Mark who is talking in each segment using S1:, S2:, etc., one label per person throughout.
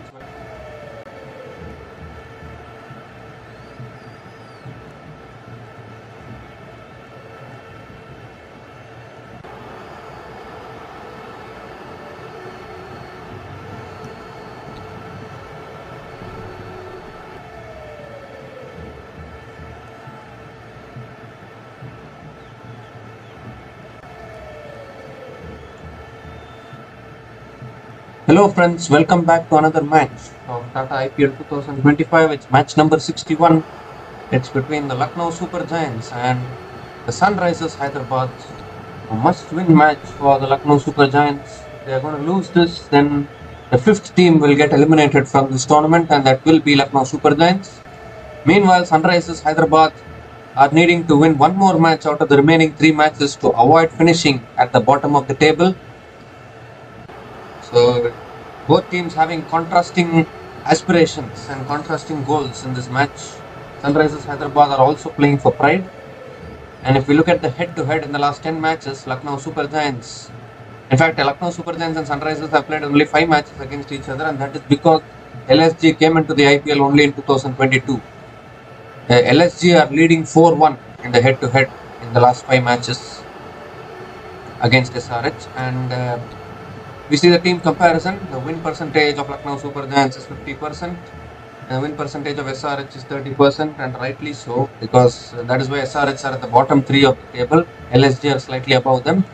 S1: friends. Hello friends, welcome back to another match of Tata IPL 2025. It's match number 61. It's between the Lucknow Supergiants and the Sunrisers Hyderabad. A must-win match for the Lucknow Supergiants. If they are going to lose this, then the fifth team will get eliminated from this tournament, and that will be Lucknow Supergiants. Meanwhile, Sunrisers Hyderabad are needing to win one more match out of the remaining 3 matches to avoid finishing at the bottom of the table. So both teams having contrasting aspirations and contrasting goals in this match. Sunrisers Hyderabad are also playing for pride. And if we look at the head-to-head in the last 10 matches, Lucknow Supergiants, in fact, Lucknow Supergiants and Sunrisers have played only 5 matches against each other, and that is because LSG came into the IPL only in 2022. LSG are leading 4-1 in the head-to-head in the last 5 matches against SRH, and we see the team comparison. The win percentage of Lucknow Supergiants is 50%. The win percentage of SRH is 30%, and rightly so, because that is why SRH are at the bottom 3 of the table. LSG are slightly above them.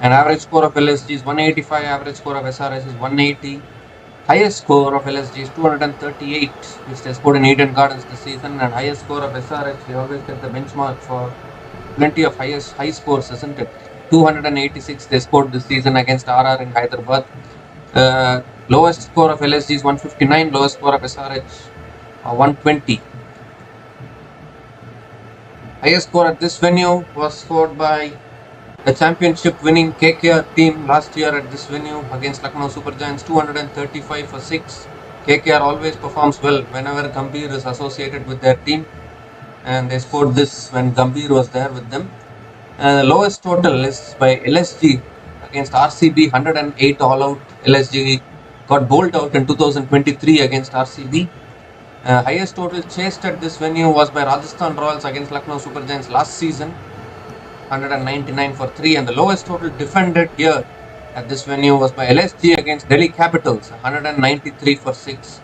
S1: And average score of LSG is 185, average score of SRH is 180. Highest score of LSG is 238, which they scored in Eden Gardens this season, and highest score of SRH, we always get the benchmark for plenty of high scores, isn't it? 286 they scored this season against RR in Hyderabad. Lowest score of LSG is 159, lowest score of SRH 120. Highest score at this venue was scored by the championship winning KKR team last year at this venue against Lucknow Supergiants, 235 for 6. KKR always performs well whenever Gambhir is associated with their team, and they scored this when Gambhir was there with them. The lowest total is by LSG against RCB, 108 all out. LSG got bowled out in 2023 against RCB. Highest total chased at this venue was by Rajasthan Royals against Lucknow Supergiants last season, 199 for 3, and the lowest total defended here at this venue was by LSG against Delhi Capitals, 193 for 6.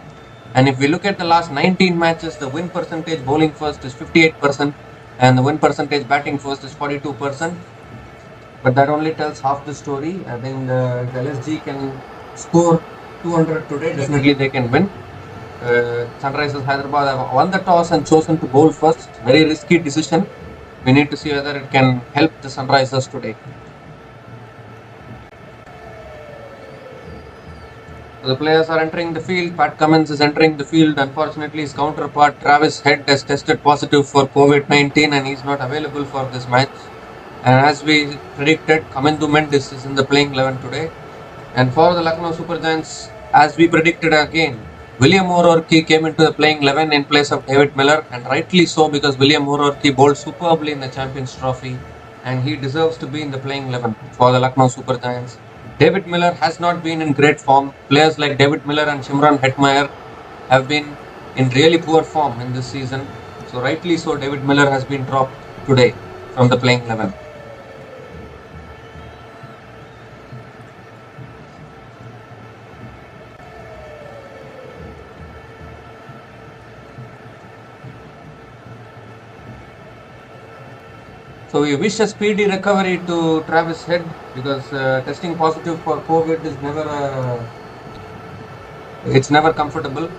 S1: And if we look at the last 19 matches, the win percentage bowling first is 58%, and the win percentage batting first is 42%. But that only tells half the story. I think if LSG can score 200 today, definitely they can win. Sunrisers Hyderabad have won the toss and chosen to bowl first. Very risky decision. We need to see whether it can help the Sunrisers today. So the players are entering the field. Pat Cummins is entering the field. Unfortunately, his counterpart Travis Head has tested positive for COVID-19 and he's not available for this match. And as we predicted, Kamindu Mendis is in the playing 11 today. And for the Lucknow Supergiants, as we predicted again, William O'Rourke came into the playing 11 in place of David Miller, and rightly so, because William O'Rourke bowled superbly in the Champions Trophy and he deserves to be in the playing 11 for the Lucknow Supergiants. David Miller has not been in great form. Players like David Miller and Shimron Hetmeyer have been in really poor form in this season. So rightly so, David Miller has been dropped today from the playing 11. So we wish a speedy recovery to Travis Head, because testing positive for COVID is never comfortable.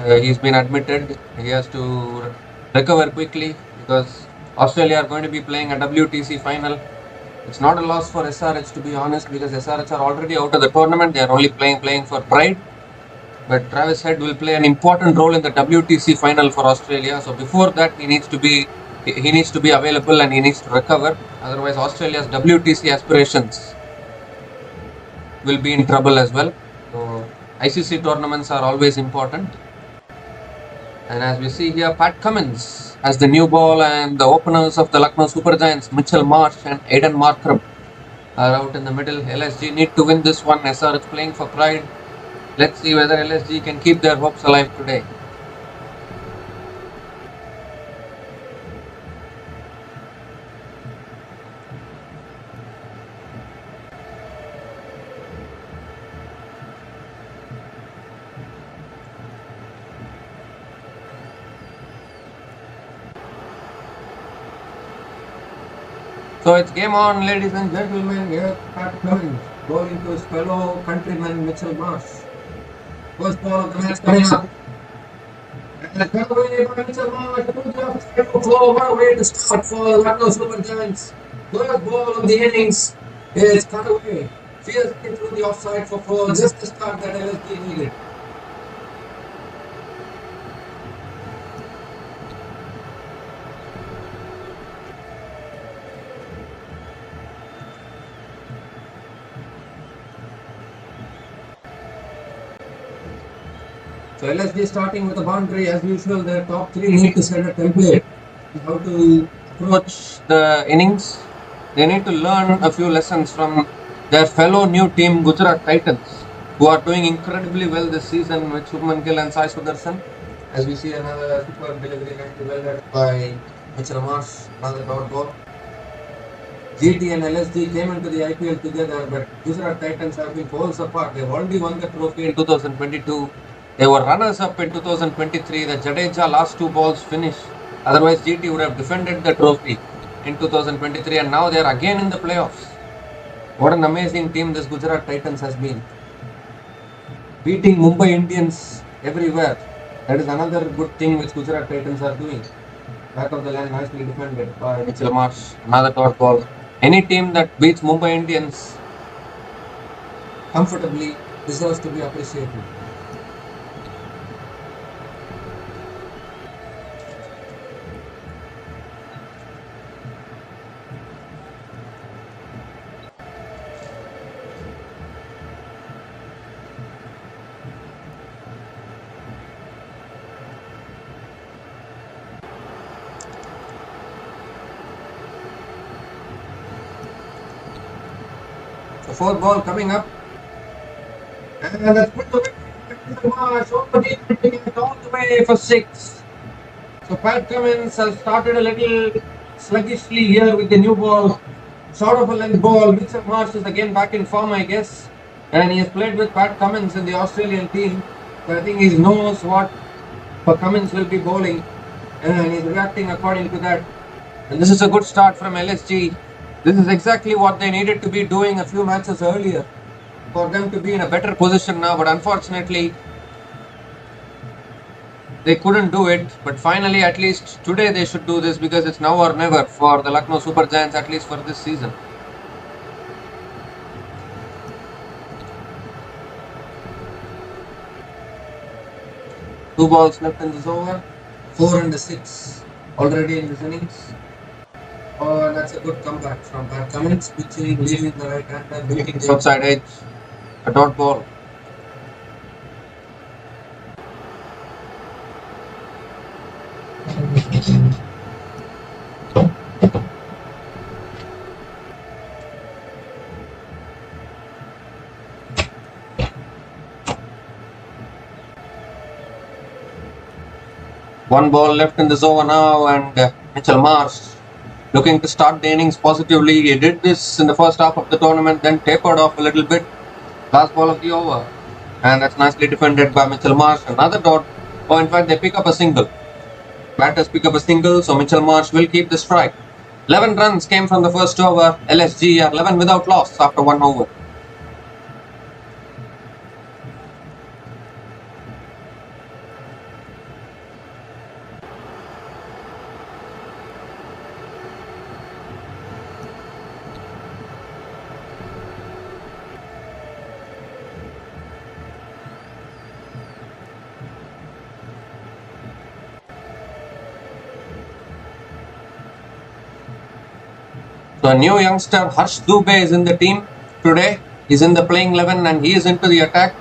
S1: He's been admitted. He has to recover quickly, because Australia are going to be playing a WTC final. It's not a loss for SRH, to be honest, because SRH are already out of the tournament. They are only playing for pride. But Travis Head will play an important role in the WTC final for Australia. So before that, he needs to be available and he needs to recover. Otherwise, Australia's WTC aspirations will be in trouble as well. So ICC tournaments are always important. And as we see here, Pat Cummins as the new ball, and the openers of the Lucknow Supergiants, Mitchell Marsh and Aidan Markram, are out in the middle. LSG need to win this one. SRH playing for pride. Let's see whether LSG can keep their hopes alive today. So it's game on, ladies and gentlemen. Here Pat Cummins bowling to his fellow countryman Mitchell Marsh. First ball of the match coming up. And cut away by Mitchell Marsh. What a way to start for Lucknow Supergiants. First ball of the innings is cut away. Fiercely through the offside for 4. Just the start that LSG needed. So LSG starting with a boundary as usual. Their top 3 need to set a template how to approach the innings. They need to learn a few lessons from their fellow new team Gujarat Titans, who are doing incredibly well this season with Shubman Gill and Sai Sudarshan. As we see another superb delivery well led by Mitchell Marsh, another dot ball. GT and LSG came into the IPL together, but Gujarat Titans have been poles apart. They've already won the trophy in 2022. They were runners-up in 2023. The Jadeja last 2 balls finished. Otherwise, GT would have defended the trophy in 2023, and now they are again in the playoffs. What an amazing team this Gujarat Titans has been. Beating Mumbai Indians everywhere. That is another good thing which Gujarat Titans are doing. Back of the line nicely defended by Mitchell Marsh. Another dot ball. Any team that beats Mumbai Indians comfortably deserves to be appreciated. The 4th ball coming up. And that's put away. Marsh all the way for 6. So Pat Cummins has started a little sluggishly here with the new ball. Short of a length ball. Mitchell Marsh is again back in form, I guess. And he has played with Pat Cummins in the Australian team. So I think he knows what Cummins will be bowling. And he's reacting according to that. And this is a good start from LSG. This is exactly what they needed to be doing a few matches earlier for them to be in a better position now, but unfortunately they couldn't do it. But finally, at least today they should do this, because it's now or never for the Lucknow Supergiants, at least for this season. Two balls left in this over, 4 and a 6 already in this innings. Oh, that's a good comeback from Pat Cummins, pitching, leaving the right hand and hitting the outside edge. A dot ball. One ball left in this over now, and Mitchell Marsh looking to start the innings positively. He did this in the first half of the tournament, then tapered off a little bit. Last ball of the over, and that's nicely defended by Mitchell Marsh. Another dot. Oh, in fact, they pick up a single. Batters pick up a single, so Mitchell Marsh will keep the strike. 11 runs came from the first over. LSG are 11 without loss after 1 over. So a new youngster, Harsh Dubey, is in the team today. He's in the playing 11 and he is into the attack.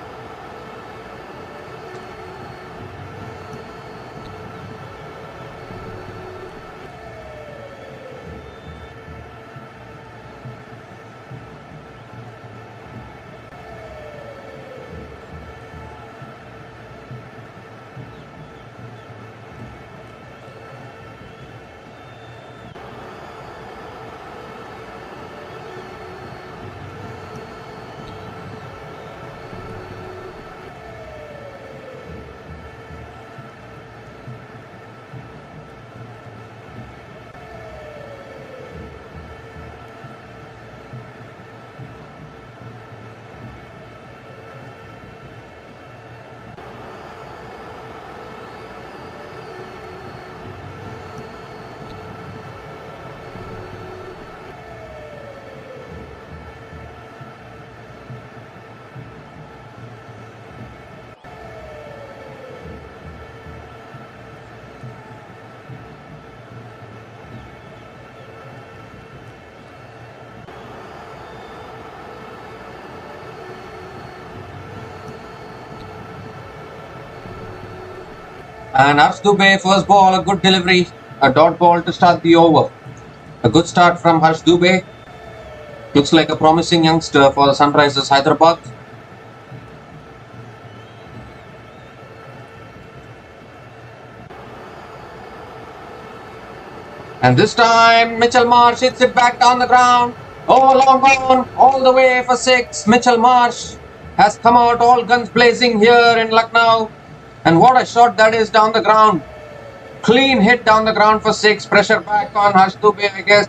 S1: And Harsh Dubey, first ball, a good delivery, a dot ball to start the over. A good start from Harsh Dubey. Looks like a promising youngster for the Sunrisers Hyderabad. And this time, Mitchell Marsh hits it back down the ground. Oh, long on, all the way for 6. Mitchell Marsh has come out all guns blazing here in Lucknow. And what a shot that is down the ground. Clean hit down the ground for 6. Pressure back on Harsh Dubey, I guess.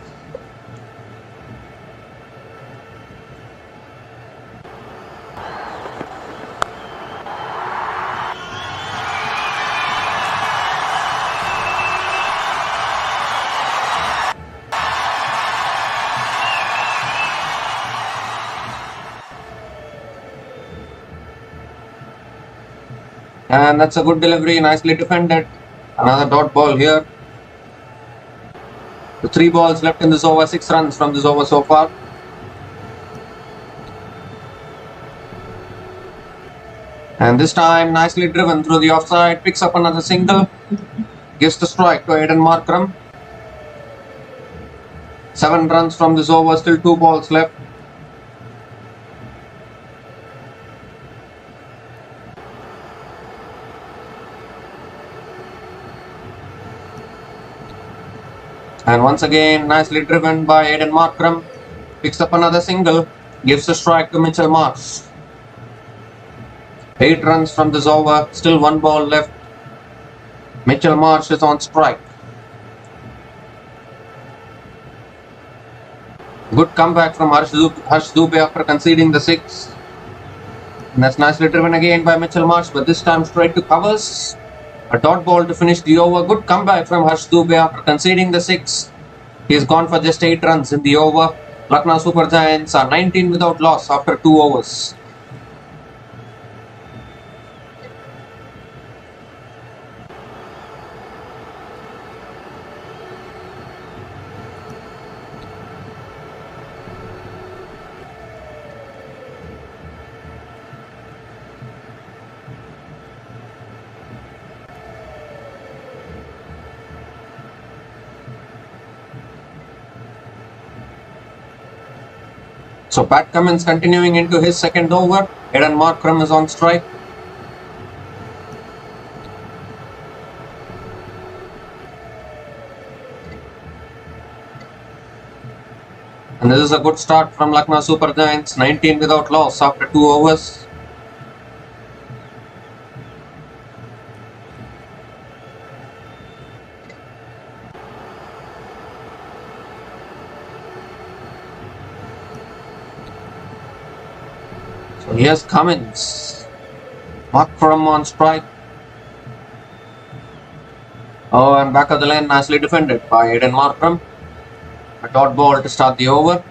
S1: And that's a good delivery, nicely defended. Another dot ball here. The 3 balls left in this over, 6 runs from this over so far. And this time, nicely driven through the offside, picks up another single, gives the strike to Aiden Markram. 7 runs from this over, still 2 balls left. And once again, nicely driven by Aiden Markram. Picks up another single, gives a strike to Mitchell Marsh. 8 runs from this over, still 1 ball left. Mitchell Marsh is on strike. Good comeback from Harsh Dubey after conceding the 6. And that's nicely driven again by Mitchell Marsh, but this time straight to covers. A dot ball to finish the over. Good comeback from Harsh Dubey after conceding the 6. He has gone for just 8 runs in the over. Lucknow Supergiants are 19 without loss after 2 overs. So Pat Cummins continuing into his second over. Aiden Markram is on strike. And this is a good start from Lucknow Supergiants, 19 without loss after 2 overs. So here's Cummins. Markram on strike. Oh, and back of the lane, nicely defended by Aiden Markram. A dot ball to start the over.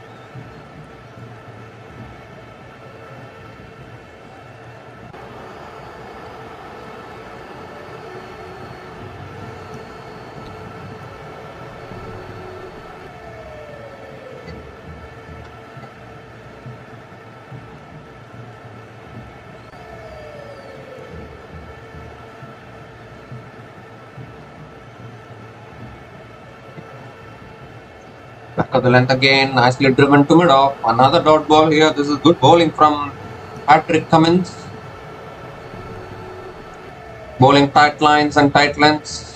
S1: Back of the length again, nicely driven to mid-off. Another dot ball here. This is good bowling from Patrick Cummins. Bowling tight lines and tight lengths.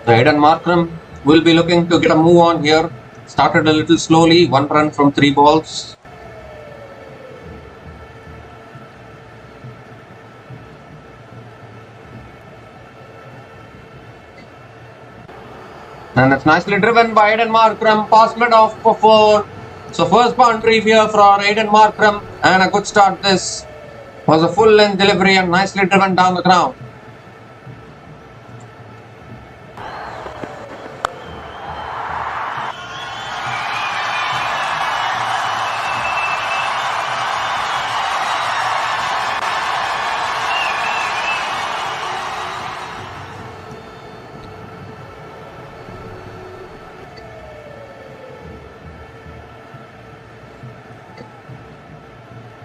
S1: Aiden Markram will be looking to get a move on here. Started a little slowly, 1 run from 3 balls. And it's nicely driven by Aiden Markram, past mid-off for 4. So first boundary here for Aiden Markram, and a good start. This was a full length delivery and nicely driven down the ground.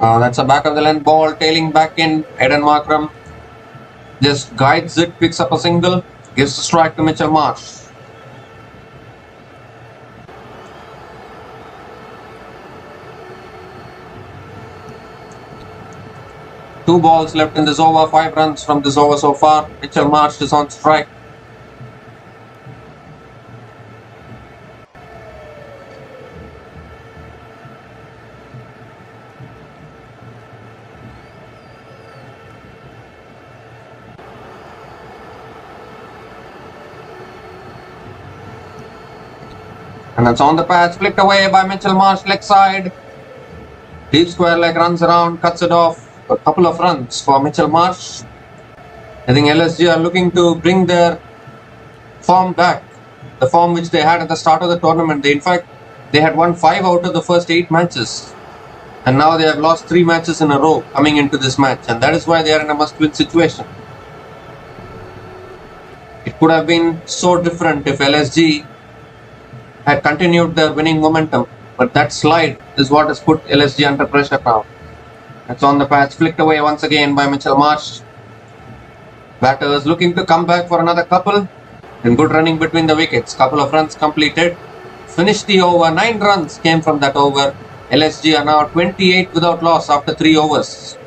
S1: That's a back of the length ball, tailing back in. Aiden Markram just guides it, picks up a single, gives the strike to Mitchell Marsh. Two balls left in this over, 5 runs from this over so far. Mitchell Marsh is on strike. And it's on the patch, flicked away by Mitchell Marsh, leg side. Deep square leg runs around, cuts it off. A couple of runs for Mitchell Marsh. I think LSG are looking to bring their form back. The form which they had at the start of the tournament. In fact, they had won 5 out of the first 8 matches. And now they have lost 3 matches in a row coming into this match. And that is why they are in a must-win situation. It could have been so different if LSG had continued their winning momentum, but that slide is what has put LSG under pressure now. It's on the patch, flicked away once again by Mitchell Marsh. Batters looking to come back for another couple. And good running between the wickets. Couple of runs completed. Finished the over. 9 runs came from that over. LSG are now 28 without loss after 3 overs.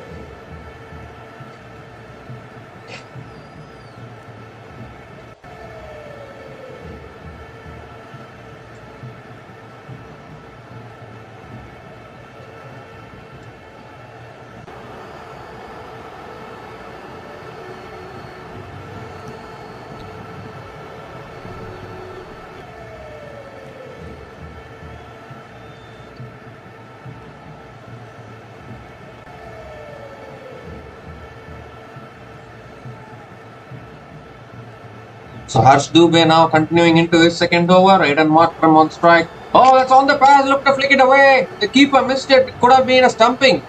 S1: So Harsh Dubey now continuing into his second over. Aiden Markram on strike. Oh, that's on the pass. Look to flick it away. The keeper missed it. It could have been a stumping.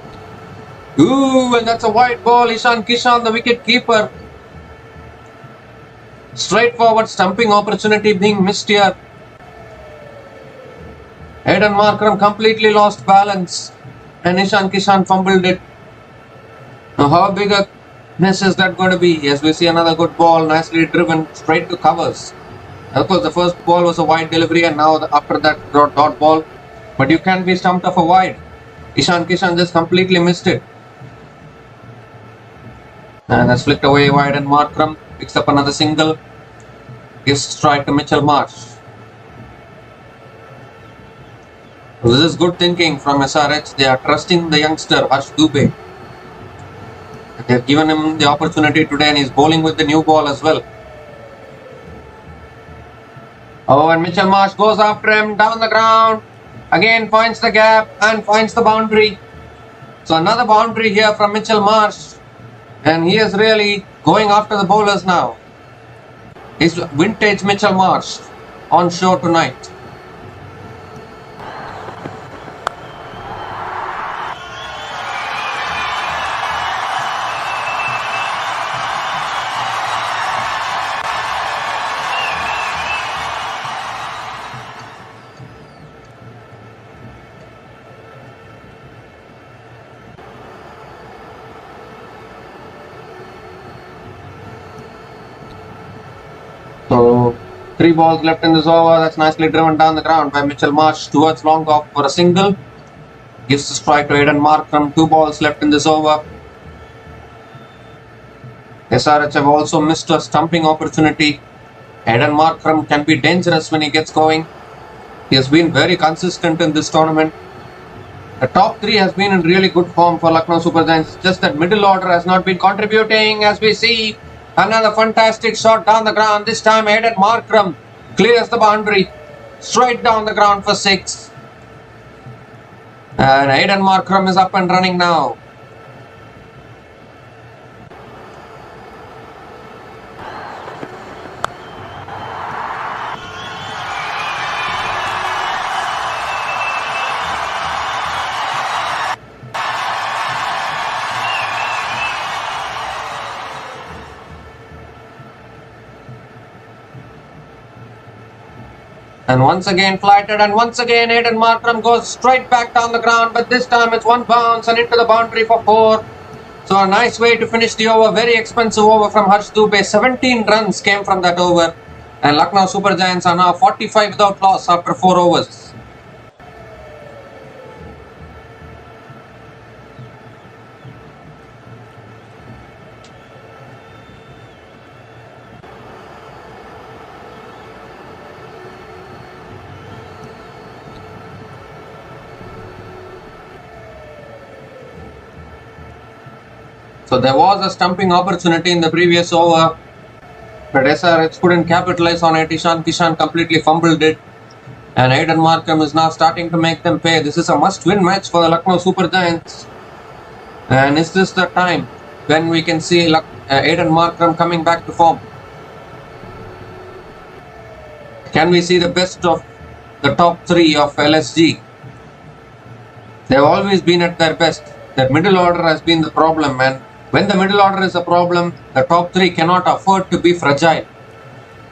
S1: Ooh, and that's a wide ball. Ishan Kishan, the wicket keeper. Straightforward stumping opportunity being missed here. Aiden Markram completely lost balance. And Ishan Kishan fumbled it. Now how big a miss is that going to be? As we see another good ball, nicely driven straight to covers. Of course, the first ball was a wide delivery, and now after that dot ball. But you can't be stumped off a wide. Ishan Kishan just completely missed it. And that's flicked away wide, and Markram picks up another single. Gives strike to Mitchell Marsh. This is good thinking from SRH. They are trusting the youngster Harsh Dubey. They have given him the opportunity today, and he's bowling with the new ball as well. Oh, and Mitchell Marsh goes after him down the ground. Again finds the gap and finds the boundary. So another boundary here from Mitchell Marsh. And he is really going after the bowlers now. It's vintage Mitchell Marsh on show tonight. So 3 balls left in this over. That's nicely driven down the ground by Mitchell Marsh towards long off for a single. Gives the strike to Aiden Markram. 2 balls left in this over. SRH have also missed a stumping opportunity. Aiden Markram can be dangerous when he gets going. He has been very consistent in this tournament. The top 3 has been in really good form for Lucknow Supergiants. Just that middle order has not been contributing, as we see. Another fantastic shot down the ground. This time Aiden Markram clears the boundary. Straight down the ground for 6. And Aiden Markram is up and running now. And once again flighted, and once again Aiden Markram goes straight back down the ground, but this time it's one bounce and into the boundary for 4. So a nice way to finish the over. Very expensive over from Harsh Dubey. 17 runs came from that over. And Lucknow Super Giants are now 45 without loss after 4 overs. So there was a stumping opportunity in the previous over, but SRH couldn't capitalize on it. Ishan Kishan completely fumbled it, and Aiden Markram is now starting to make them pay. This is a must-win match for the Lucknow Super Giants. And is this the time when we can see Aiden Markram coming back to form? Can we see the best of the top 3 of LSG? They've always been at their best. That middle order has been the problem, and when the middle order is a problem, the top 3 cannot afford to be fragile.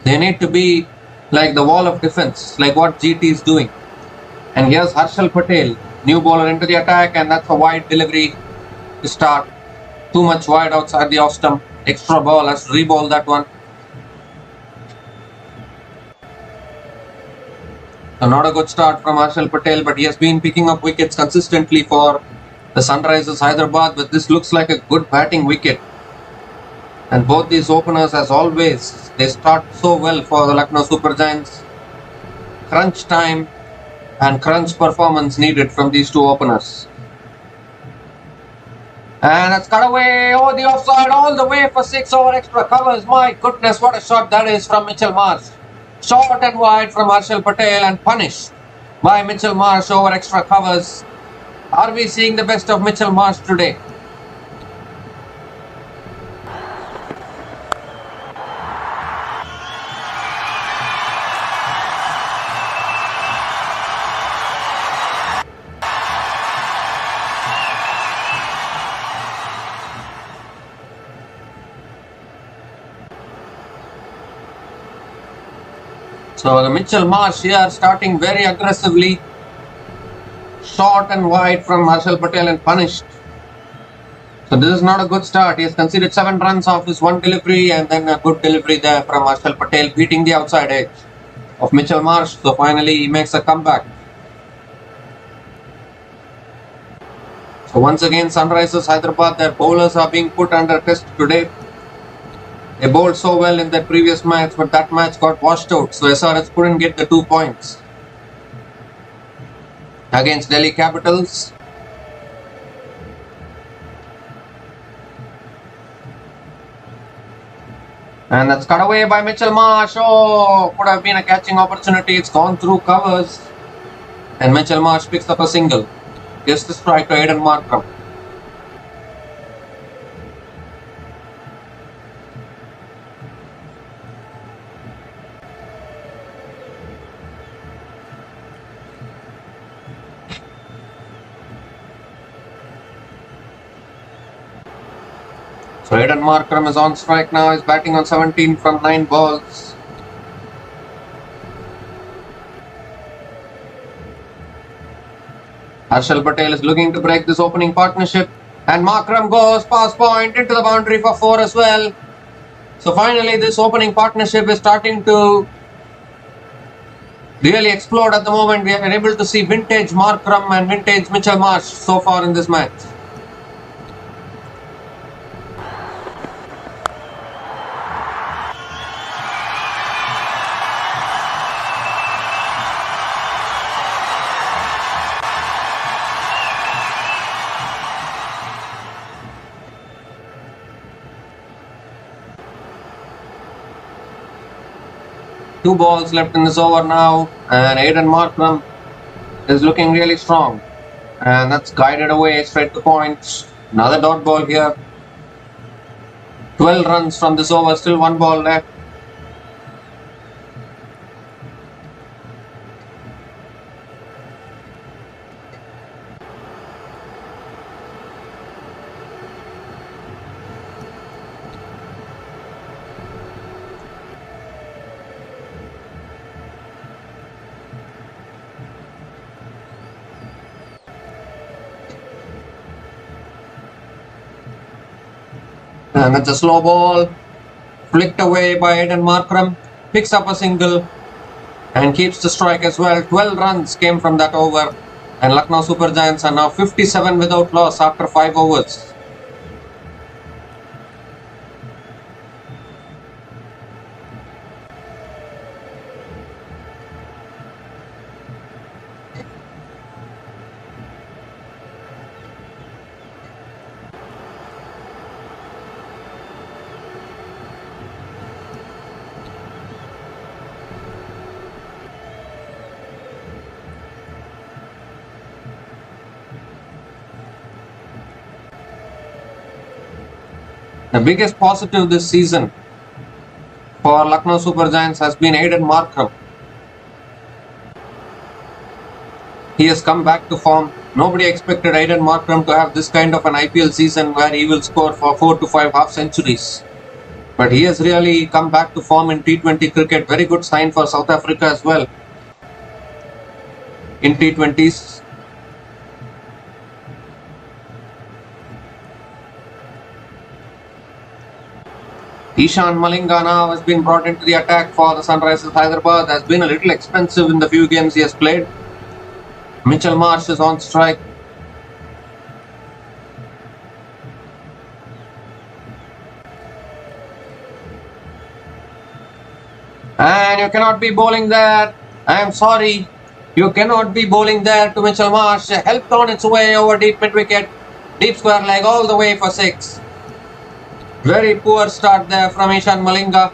S1: They need to be like the wall of defense, like what GT is doing. And here's Harshal Patel, new bowler into the attack, and that's a wide delivery to start. Too much wide outside the off stump. Extra ball, has to re-bowl that one. So not a good start from Harshal Patel, but he has been picking up wickets consistently for the Sunrisers Hyderabad, but this looks like a good batting wicket. And both these openers, as always, they start so well for the Lucknow Super Giants. Crunch time and crunch performance needed from these two openers. And it's cut away over the offside all the way for 6 over extra covers. My goodness, what a shot that is from Mitchell Marsh. Short and wide from Harshal Patel and punished by Mitchell Marsh over extra covers. Are we seeing the best of Mitchell Marsh today? So the Mitchell Marsh here starting very aggressively. Short and wide from Harshal Patel and punished. So this is not a good start. He has conceded 7 runs off his one delivery, and then a good delivery there from Harshal Patel, beating the outside edge of Mitchell Marsh. So finally he makes a comeback. So once again Sunrisers Hyderabad, their bowlers are being put under test today. They bowled so well in their previous match, but that match got washed out. So SRH couldn't get the 2 points against Delhi Capitals. And that's cut away by Mitchell Marsh. Oh, could have been a catching opportunity. It's gone through covers. And Mitchell Marsh picks up a single. Gets the strike to Aiden Markram. So Aiden Markram is on strike now. He's batting on 17 from 9 balls. Harshal Patel is looking to break this opening partnership. And Markram goes past point into the boundary for 4 as well. So finally this opening partnership is starting to really explode at the moment. We are able to see vintage Markram and vintage Mitchell Marsh so far in this match. Two balls left in this over now, and Aiden Markram is looking really strong, and that's guided away straight to points. Another dot ball here. 12 runs from this over, still 1 ball left. And that's a slow ball. Flicked away by Aiden Markram. Picks up a single and keeps the strike as well. 12 runs came from that over. And Lucknow Super Giants are now 57 without loss after 5 overs. The biggest positive this season for Lucknow Super Giants has been Aiden Markram. He has come back to form. Nobody expected Aiden Markram to have this kind of an IPL season where he will score for 4 to 5 half centuries. But he has really come back to form in T20 cricket. Very good sign for South Africa as well in T20s. Ishan Malinga now has been brought into the attack for the Sunrisers Hyderabad. Has been a little expensive in the few games he has played. Mitchell Marsh is on strike. And you cannot be bowling there. I am sorry. You cannot be bowling there to Mitchell Marsh. Helped on its way over deep mid wicket. Deep square leg all the way for 6. Very poor start there from Ishan Malinga.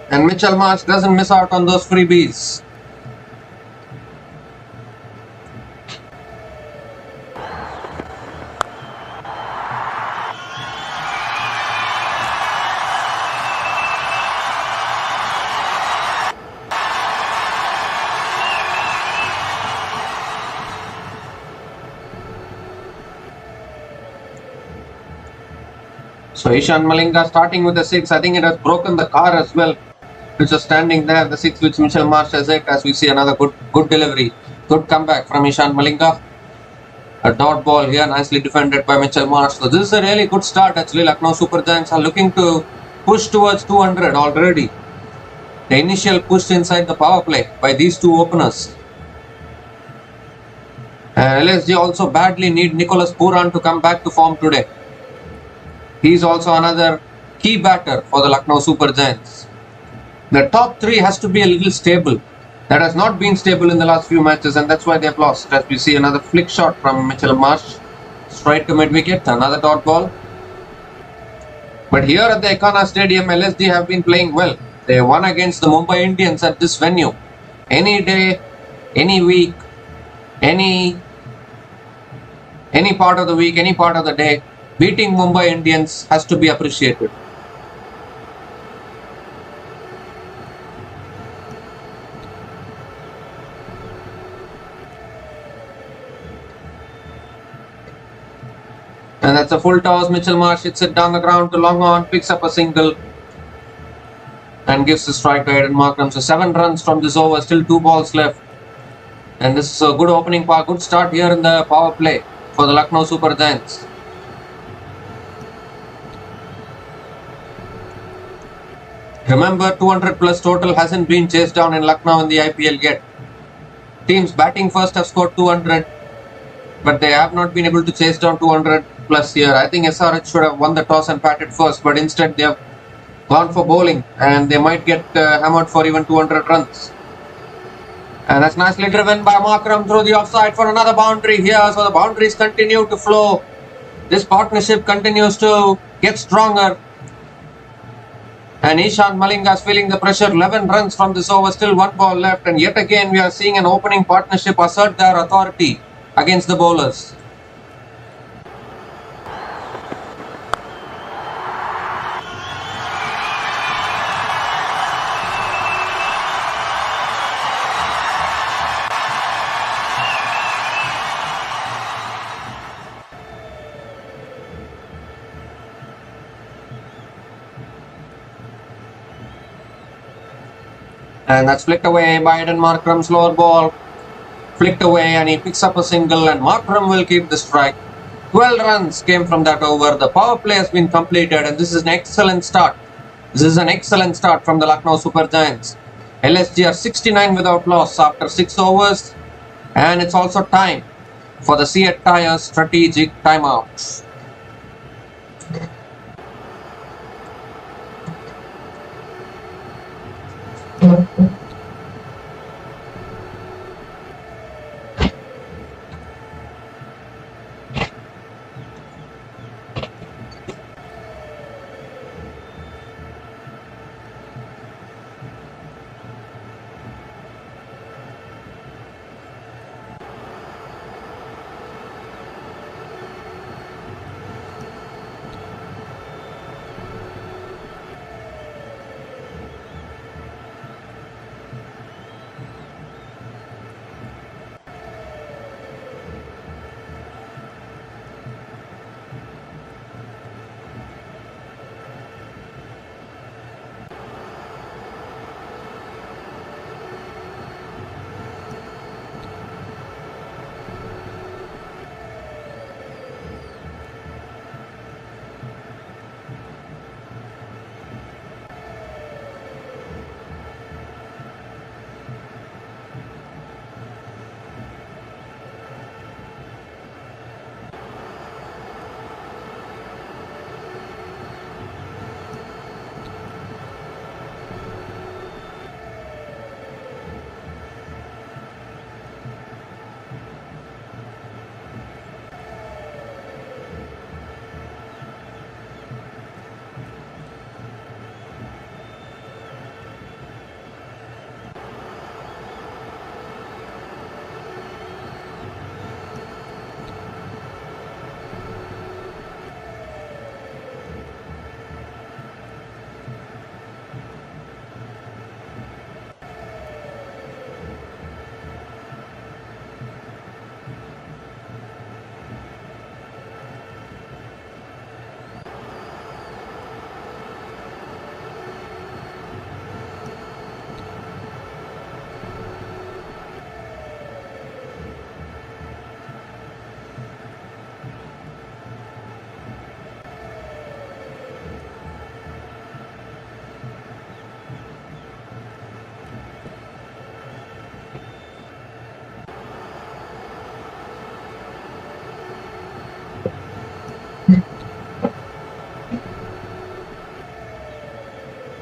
S1: And Mitchell Marsh doesn't miss out on those freebies. So Ishan Malinga starting with the 6. I think it has broken the car as well, which was standing there. The 6 which Mitchell Marsh has hit, as we see another good delivery. Good comeback from Ishan Malinga. A dot ball here, nicely defended by Mitchell Marsh. So this is a really good start actually. Lucknow Super Giants are looking to push towards 200 already. The initial push inside the power play by these two openers. And LSG also badly need Nicholas Pooran to come back to form today. He is also another key batter for the Lucknow Super Giants. The top 3 has to be a little stable. That has not been stable in the last few matches, and that's why they have lost. As we see another flick shot from Mitchell Marsh. Straight to mid wicket, another dot ball. But here at the Ekana Stadium, LSG have been playing well. They won against the Mumbai Indians at this venue. Any day, any week, any part of the week, any part of the day, beating Mumbai Indians has to be appreciated. And that's a full toss. Mitchell Marsh hits it down the ground to long on, picks up a single and gives the strike to Aiden Markram. So 7 runs from this over, still 2 balls left. And this is a good opening part, good start here in the power play for the Lucknow Super Giants. Remember, 200 plus total hasn't been chased down in Lucknow in the IPL yet. Teams batting first have scored 200, but they have not been able to chase down 200 plus here. I think SRH should have won the toss and batted first, but instead they have gone for bowling and they might get hammered for even 200 runs. And that's nicely driven by Markram through the offside for another boundary here. So the boundaries continue to flow. This partnership continues to get stronger. And Ishan Malinga is feeling the pressure. 11 runs from this over, still 1 ball left. And yet again we are seeing an opening partnership assert their authority against the bowlers. And that's flicked away by Aiden Markram. Slower ball. Flicked away and he picks up a single and Markram will keep the strike. 12 runs came from that over. The power play has been completed, and this is an excellent start. This is an excellent start from the Lucknow Supergiants. LSG are 69 without loss after 6 overs, and it's also time for the SRH strategic timeout.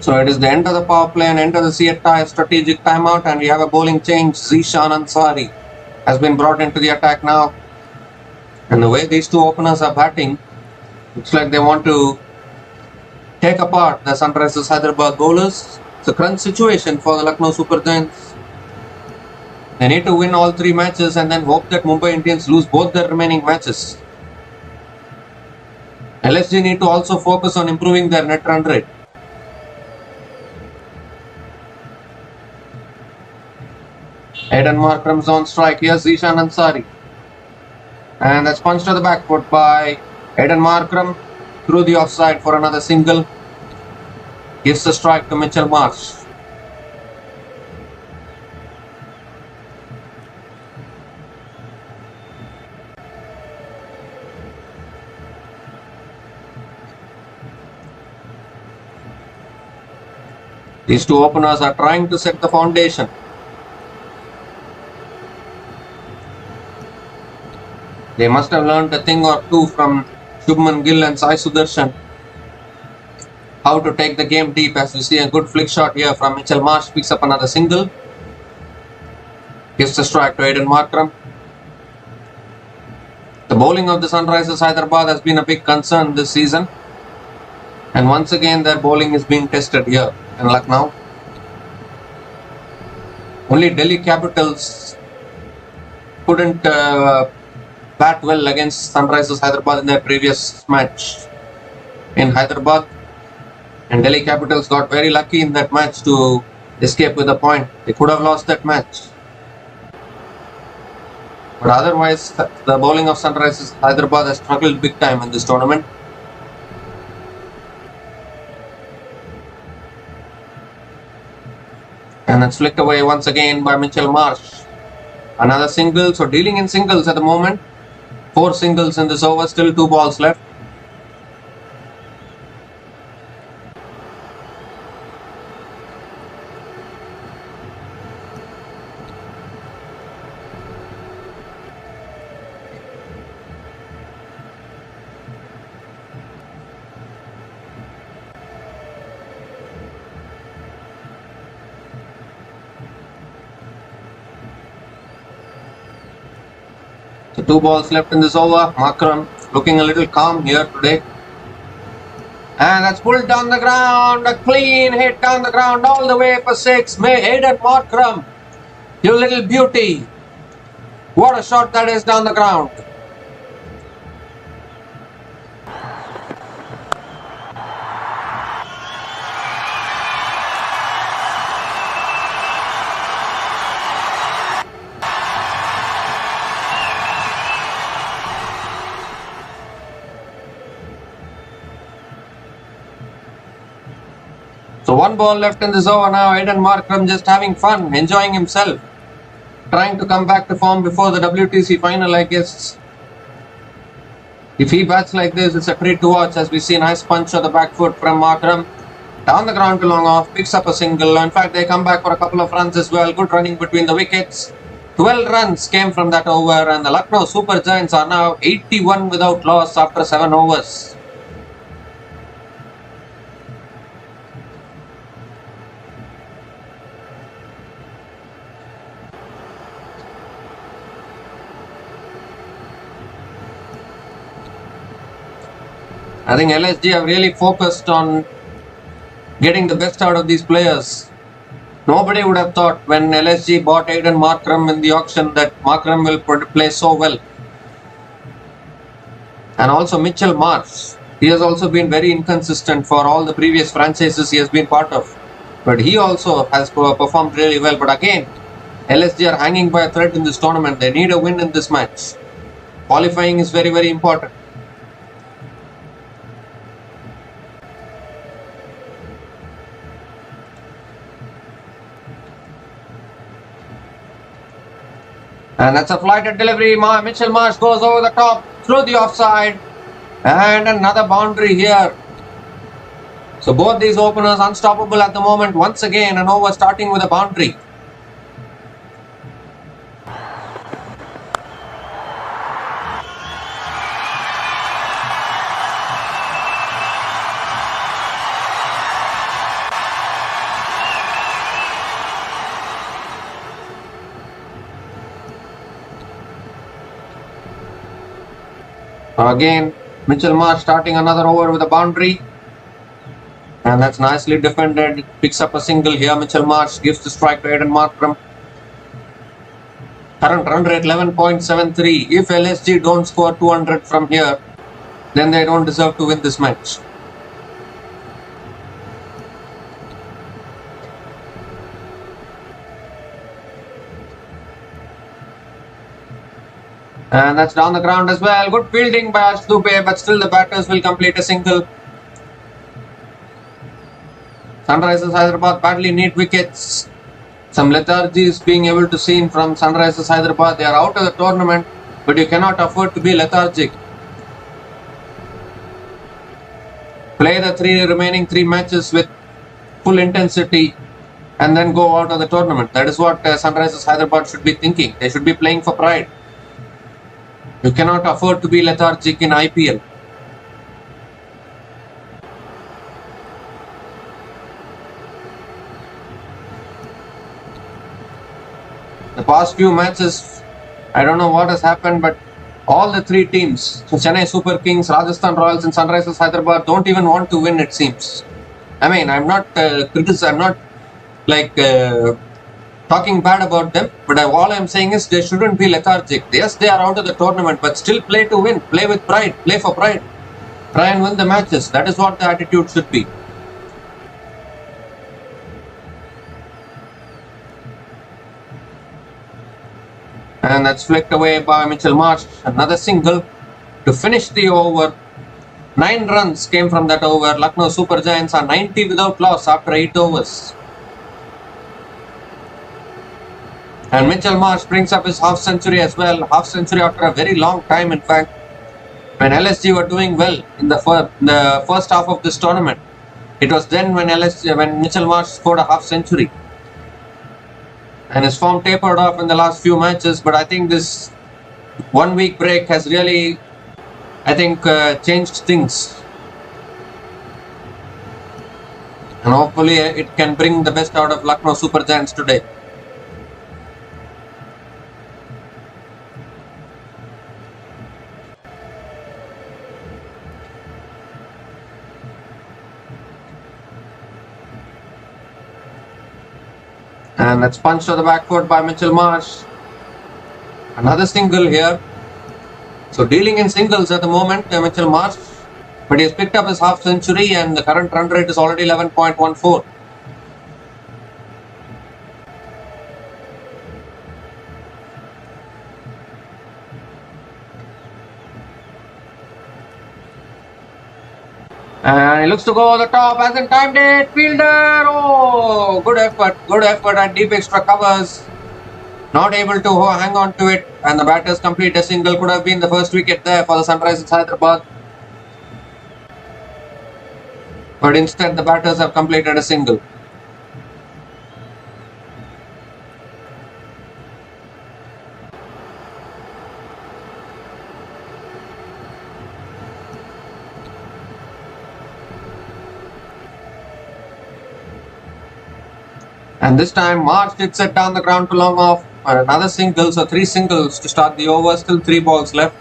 S1: So it is the end of the power play and end of the SRH strategic timeout, and we have a bowling change. Zishan Ansari has been brought into the attack now. And the way these two openers are batting, looks like they want to take apart the Sunrisers Hyderabad bowlers. It's a crunch situation for the Lucknow Supergiants. They need to win all 3 matches and then hope that Mumbai Indians lose both their remaining matches. LSG need to also focus on improving their net run rate. Aidan Markram's on strike. Here's Zishan Ansari. And that's punched to the back foot by Aidan Markram through the offside for another single. Gives the strike to Mitchell Marsh. These two openers are trying to set the foundation. They must have learned a thing or two from Shubman Gill and Sai Sudarshan. How to take the game deep, as we see a good flick shot here from Mitchell Marsh. Picks up another single. Gives the strike to Aidan Markram. The bowling of the Sunrisers Hyderabad has been a big concern this season. And once again their bowling is being tested here in Lucknow. Only Delhi Capitals couldn't bat well against Sunrisers Hyderabad in their previous match in Hyderabad, and Delhi Capitals got very lucky in that match to escape with a point. They could have lost that match, but otherwise the bowling of Sunrisers Hyderabad has struggled big time in this tournament. And it's flicked away once again by Mitchell Marsh. Another single, so dealing in singles at the moment. 4 singles in this over, still 2 balls left. So 2 balls left in this over. Markram looking a little calm here today. And that's pulled down the ground. A clean hit down the ground all the way for 6. May Aidan Markram, you little beauty. What a shot that is down the ground. So 1 ball left in this over now. Aidan Markram just having fun, enjoying himself. Trying to come back to form before the WTC final, I guess. If he bats like this, it's a treat to watch, as we see nice punch of the back foot from Markram. Down the ground to long off, picks up a single. In fact, they come back for a couple of runs as well. Good running between the wickets. 12 runs came from that over, and the Lucknow Supergiants are now 81 without loss after 7 overs. I think LSG have really focused on getting the best out of these players. Nobody would have thought when LSG bought Aidan Markram in the auction that Markram will play so well. And also Mitchell Marsh. He has also been very inconsistent for all the previous franchises he has been part of. But he also has performed really well. But again, LSG are hanging by a thread in this tournament. They need a win in this match. Qualifying is very, very important. And that's a flighted delivery. Mitchell Marsh goes over the top through the offside. And another boundary here. So both these openers unstoppable at the moment. Once again, an over starting with a boundary. Again, Mitchell Marsh starting another over with a boundary. And that's nicely defended. Picks up a single here. Mitchell Marsh gives the strike to Aidan Markram. Current run rate 11.73. If LSG don't score 200 from here, then they don't deserve to win this match. And that's down the ground as well. Good fielding by Ash Dubey, but still the batters will complete a single. Sunrisers Hyderabad badly need wickets. Some lethargy is being able to seen from Sunrisers Hyderabad. They are out of the tournament, but you cannot afford to be lethargic. Play the remaining three matches with full intensity and then go out of the tournament. That is what Sunrisers Hyderabad should be thinking. They should be playing for pride. You cannot afford to be lethargic in IPL. The past few matches, I don't know what has happened, but all the three teams, so Chennai Super Kings, Rajasthan Royals and Sunrisers Hyderabad, don't even want to win, it seems. I mean, I'm not I'm not like talking bad about them, but all I'm saying is they shouldn't be lethargic. Yes, they are out of the tournament, but still play to win. Play with pride. Play for pride. Try and win the matches. That is what the attitude should be. And that's flicked away by Mitchell Marsh. Another single to finish the over. 9 runs came from that over. Lucknow Supergiants are 90 without loss after 8 overs. And Mitchell Marsh brings up his half century as well. Half century after a very long time, in fact. When LSG were doing well in the first half of this tournament, it was then when Mitchell Marsh scored a half century. And his form tapered off in the last few matches, but I think this 1 week break has really, changed things. And hopefully it can bring the best out of Lucknow Supergiants today. And that's punched to the back foot by Mitchell Marsh. Another single here. So dealing in singles at the moment, Mitchell Marsh. But he has picked up his half century and the current run rate is already 11.14. And he looks to go over the top, hasn't timed it, fielder, oh, good effort at deep extra covers, not able to hang on to it, and the batters complete a single, could have been the first wicket there for the Sunrisers Hyderabad, but instead the batters have completed a single. And this time Marsh hits it down the ground to long off. And another single, so 3 singles to start the over, still 3 balls left.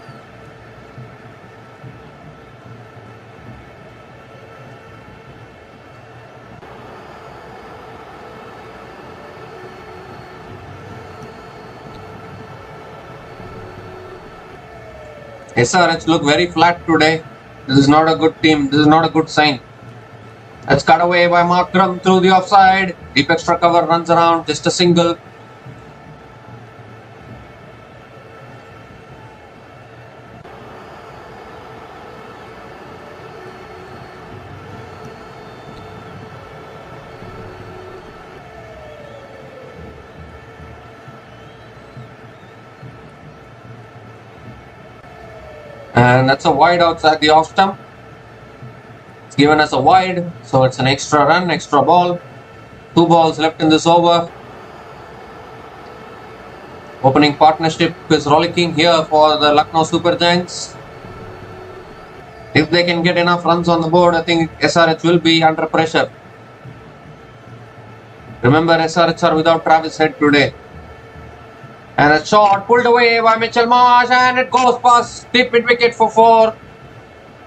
S1: SRH look very flat today. This is not a good team, this is not a good sign. That's cut away by Markram through the offside. Deep extra cover runs around, just a single. And that's a wide outside the off stump. It's given us a wide, so it's an extra run, extra ball. 2 balls left in this over. Opening partnership is rollicking here for the Lucknow Supergiants. If they can get enough runs on the board, I think SRH will be under pressure. Remember, SRH are without Travis Head today. And a shot pulled away by Mitchell Marsh, and it goes past deep mid wicket for 4.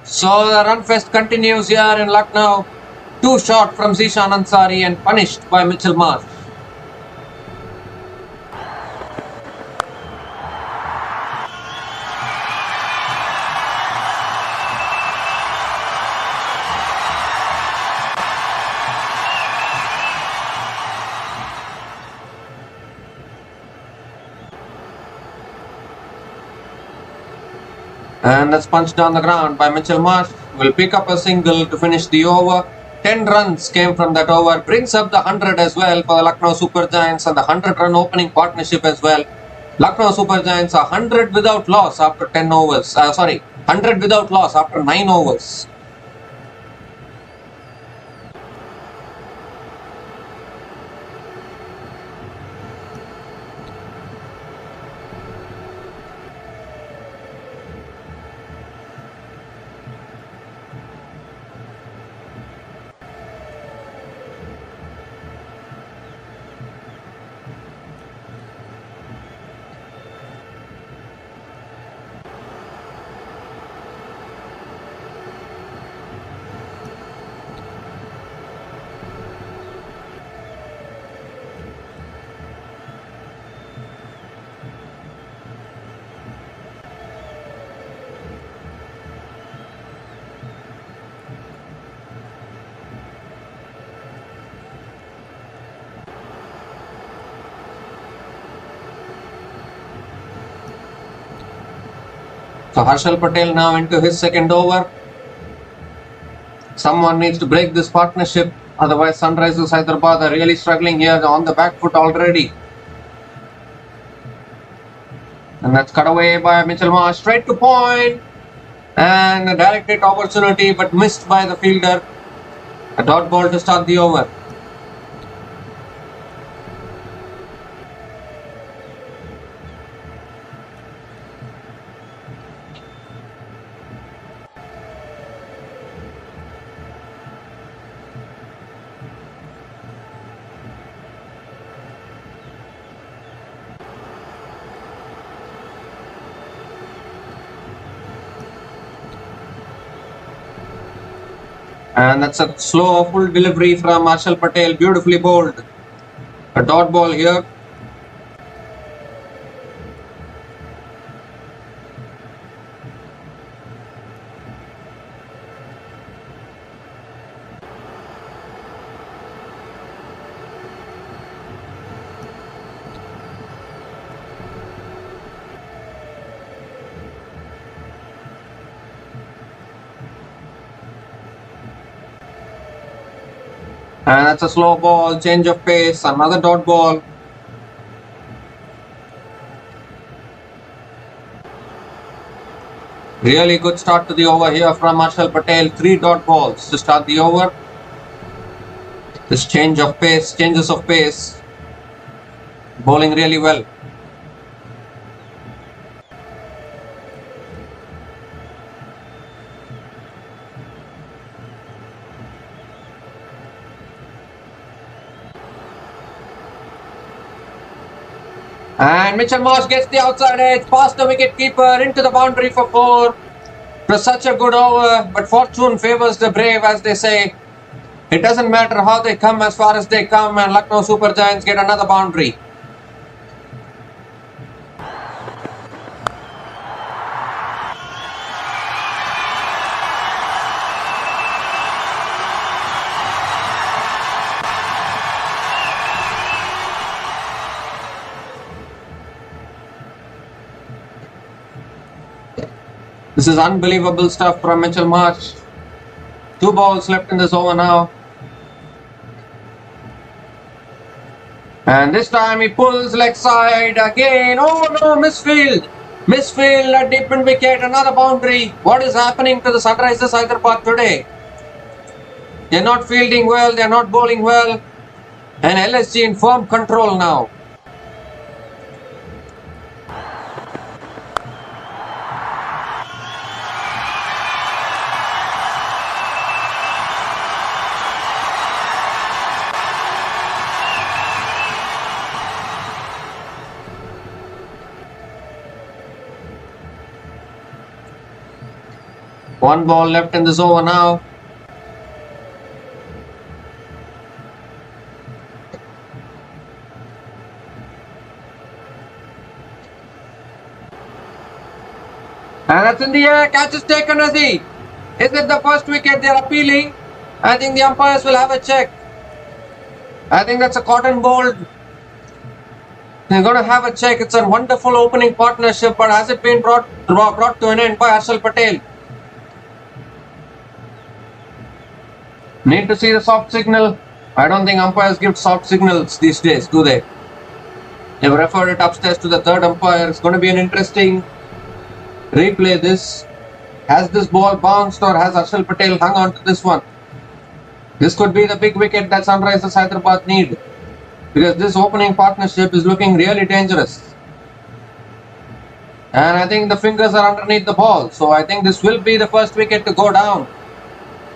S1: So the run fest continues here in Lucknow. 2 shot from Zishan Ansari and punished by Mitchell Marsh. And that's punched down the ground by Mitchell Marsh. Will pick up a single to finish the over. 10 runs came from that over. Brings up the 100 as well for the Lucknow Supergiants and the 100-run opening partnership as well. Lucknow Supergiants are 100 without loss after 10 overs. 100 without loss after 9 overs. So Harshal Patel now into his second over. Someone needs to break this partnership. Otherwise, Sunrisers Hyderabad are really struggling here on the back foot already. And that's cut away by Mitchell Marsh, straight to point. And a direct hit opportunity, but missed by the fielder. A dot ball to start the over. And that's a slow full delivery from Harshal Patel, beautifully bowled. A dot ball here. And that's a slow ball, change of pace, another dot ball. Really good start to the over here from Harshal Patel. 3 dot balls to start the over. This changes of pace. Bowling really well. And Mitchell Marsh gets the outside edge, past the wicket keeper, into the boundary for 4. It was such a good over, but fortune favors the brave, as they say. It doesn't matter how they come, as far as they come, and Lucknow Super Giants get another boundary. This is unbelievable stuff from Mitchell Marsh. 2 balls left in this over now. And this time he pulls leg side again. Oh no, misfield. Misfield, a deep in wicket, another boundary. What is happening to the Sunrisers Hyderabad today? They're not fielding well, they're not bowling well. And LSG in firm control now. One ball left in this over now. And that's in the air. Catch is taken, Razi. Is it the first wicket they are appealing? I think the umpires will have a check. I think that's a cotton ball. They're going to have a check. It's a wonderful opening partnership, but has it been brought to an end by Harshal Patel? Need to see the soft signal. I don't think umpires give soft signals these days, do they? They've referred it upstairs to the third umpire. It's going to be an interesting replay this. Has this ball bounced or has Harshal Patel hung on to this one? This could be the big wicket that Sunrisers Hyderabad need, because this opening partnership is looking really dangerous. And I think the fingers are underneath the ball. So I think this will be the first wicket to go down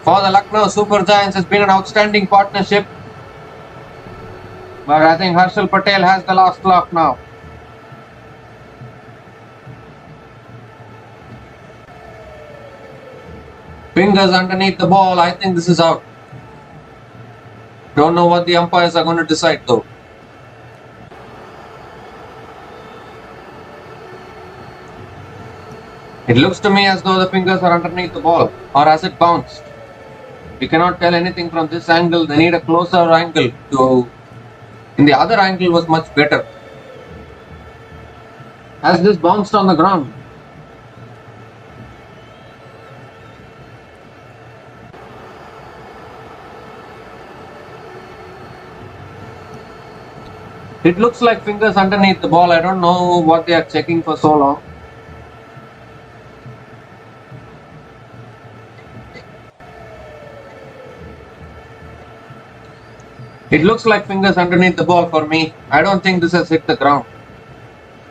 S1: for the Lucknow Super Giants. Has been an outstanding partnership, but I think Harshal Patel has the last laugh now. Fingers underneath the ball. I think this is out. Don't know what the umpires are going to decide though. It looks to me as though the fingers are underneath the ball, or has it bounced? We cannot tell anything from this angle. They need a closer angle to. And the other angle was much better. Has this bounced on the ground? It looks like fingers underneath the ball. I don't know what they are checking for so long. It looks like fingers underneath the ball for me. I don't think this has hit the ground.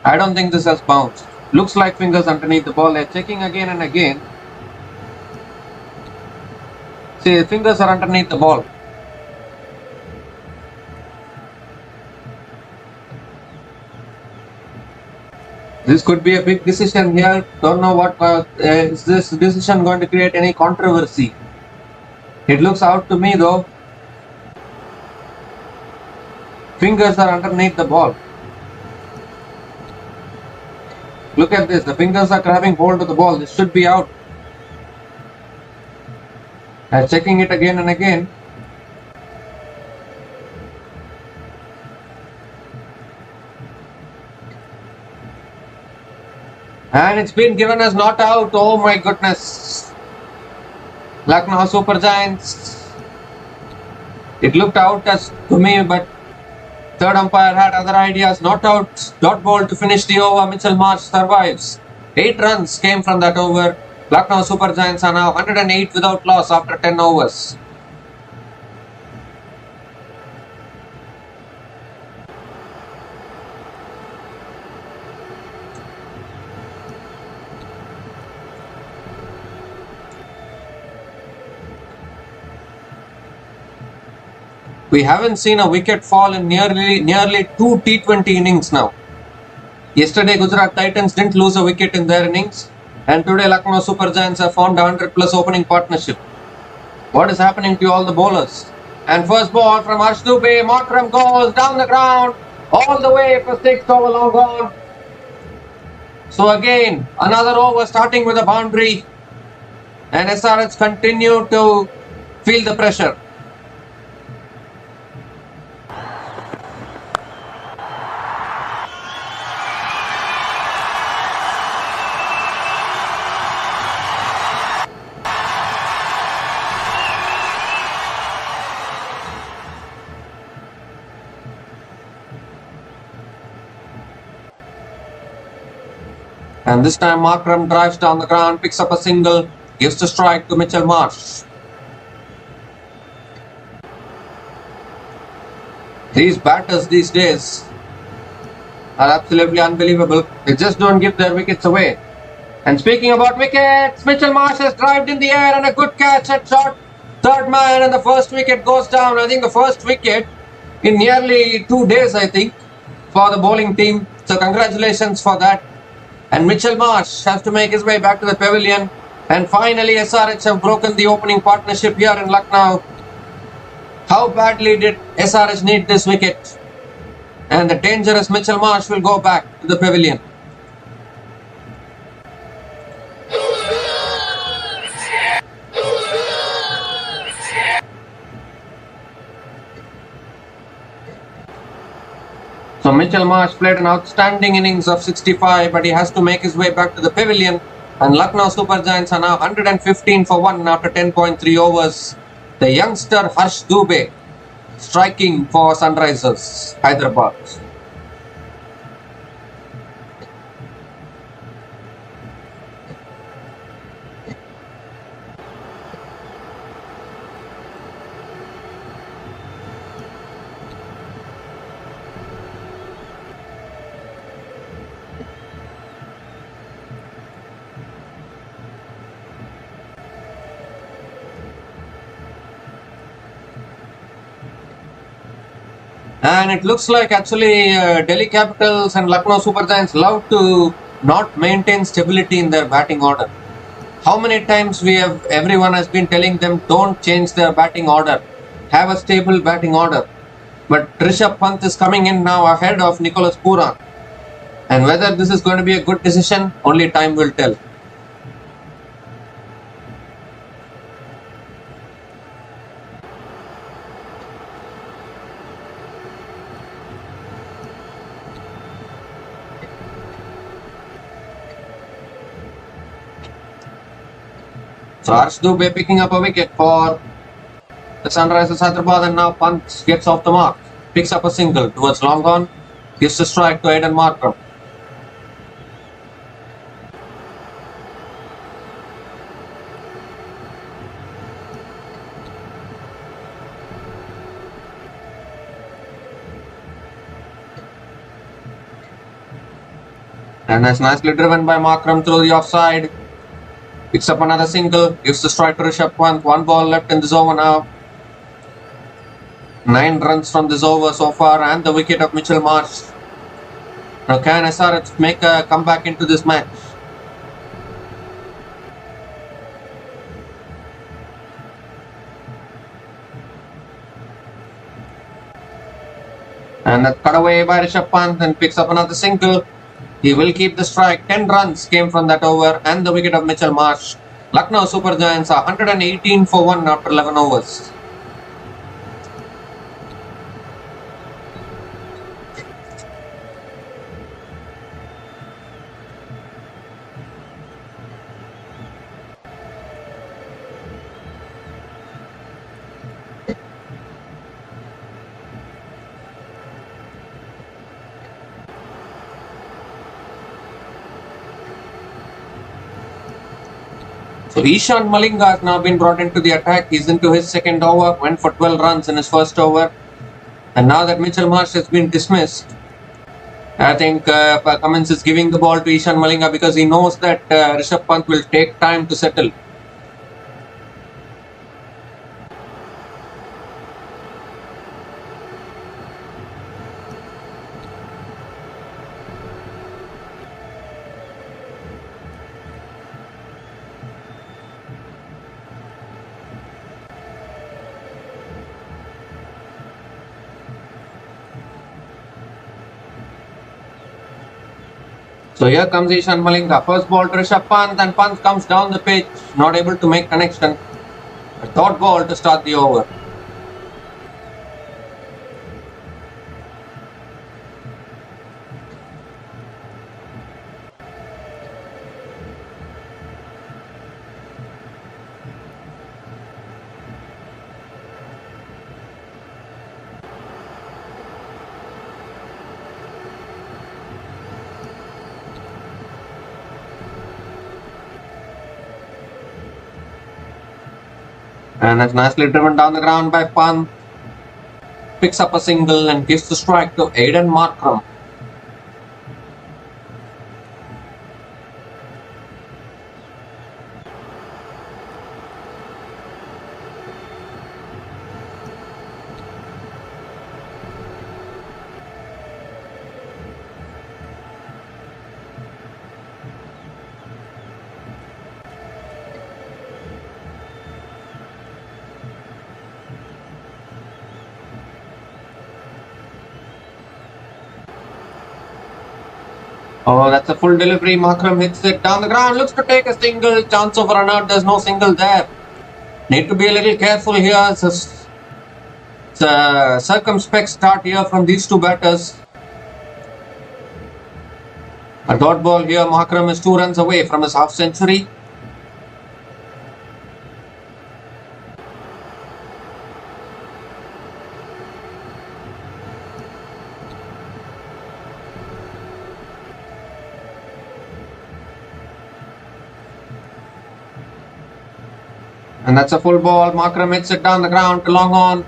S1: I don't think this has bounced. Looks like fingers underneath the ball. They're checking again and again. See, fingers are underneath the ball. This could be a big decision here. Don't know what is this decision going to create any controversy. It looks out to me though. Fingers are underneath the ball. Look at this. The fingers are grabbing hold of the ball. This should be out. I'm checking it again and again. And it's been given as not out. Oh my goodness. Lucknow Supergiants. It looked out as to me, but third umpire had other ideas. Not out. Dot ball to finish the over. Mitchell Marsh survives. 8 runs came from that over. Lucknow Supergiants are now 108 without loss after 10 overs. We haven't seen a wicket fall in nearly 2 T20 innings now. Yesterday Gujarat Titans didn't lose a wicket in their innings, and today Lucknow Supergiants have formed a 100+ opening partnership. What is happening to all the bowlers? And first ball from Harsh Dubey. Markram goes down the ground all the way for 6 over long gone. So again another over starting with a boundary, and SRH continue to feel the pressure. And this time Markram drives down the ground, picks up a single, gives the strike to Mitchell Marsh. These batters these days are absolutely unbelievable. They just don't give their wickets away. And speaking about wickets, Mitchell Marsh has drived in the air and a good catch at short. Third man, and the first wicket goes down. I think the first wicket in nearly 2 days, I think, for the bowling team. So congratulations for that. And Mitchell Marsh has to make his way back to the pavilion. And finally SRH have broken the opening partnership here in Lucknow. How badly did SRH need this wicket? And the dangerous Mitchell Marsh will go back to the pavilion. So Mitchell Marsh played an outstanding innings of 65, but he has to make his way back to the pavilion. And Lucknow Supergiants are now 115 for 1 after 10.3 overs. The youngster Harsh Dubey striking for Sunrisers Hyderabad. And it looks like actually Delhi Capitals and Lucknow Supergiants love to not maintain stability in their batting order. How many times everyone has been telling them don't change their batting order, have a stable batting order. But Rishabh Pant is coming in now ahead of Nicholas Pooran. And whether this is going to be a good decision, only time will tell. So Harsh Dubey picking up a wicket for the Sunrisers Hyderabad, and now Pant gets off the mark, picks up a single towards long on. Gives the strike to Aiden Markram. And that's nicely driven by Markram through the offside. Picks up another single. Gives the strike to Rishabh Pant. 1 ball left in this over now. 9 runs from this over so far and the wicket of Mitchell Marsh. Now can SRH make a comeback into this match? And that's cut away by Rishabh Pant and picks up another single. He will keep the strike. 10 runs came from that over and the wicket of Mitchell Marsh. Lucknow Supergiants are 118 for 1 after 11 overs. So Ishan Malinga has now been brought into the attack. He's into his second over, went for 12 runs in his first over. And now that Mitchell Marsh has been dismissed, I think Cummins is giving the ball to Ishan Malinga because he knows that Rishabh Pant will take time to settle. So here comes Ishan Malinga. First ball to Rishabh Pant and Pant comes down the pitch, not able to make connection. A dot ball to start the over. And that's nicely driven down the ground by Pant. Picks up a single and gives the strike to Aiden Markram. Oh, that's a full delivery. Markram hits it down the ground. Looks to take a single. Chance of a run out. There's no single there. Need to be a little careful here. It's a circumspect start here from these two batters. A dot ball here. Markram is 2 runs away from his half century. And that's a full ball. Markram hits it down the ground to long on.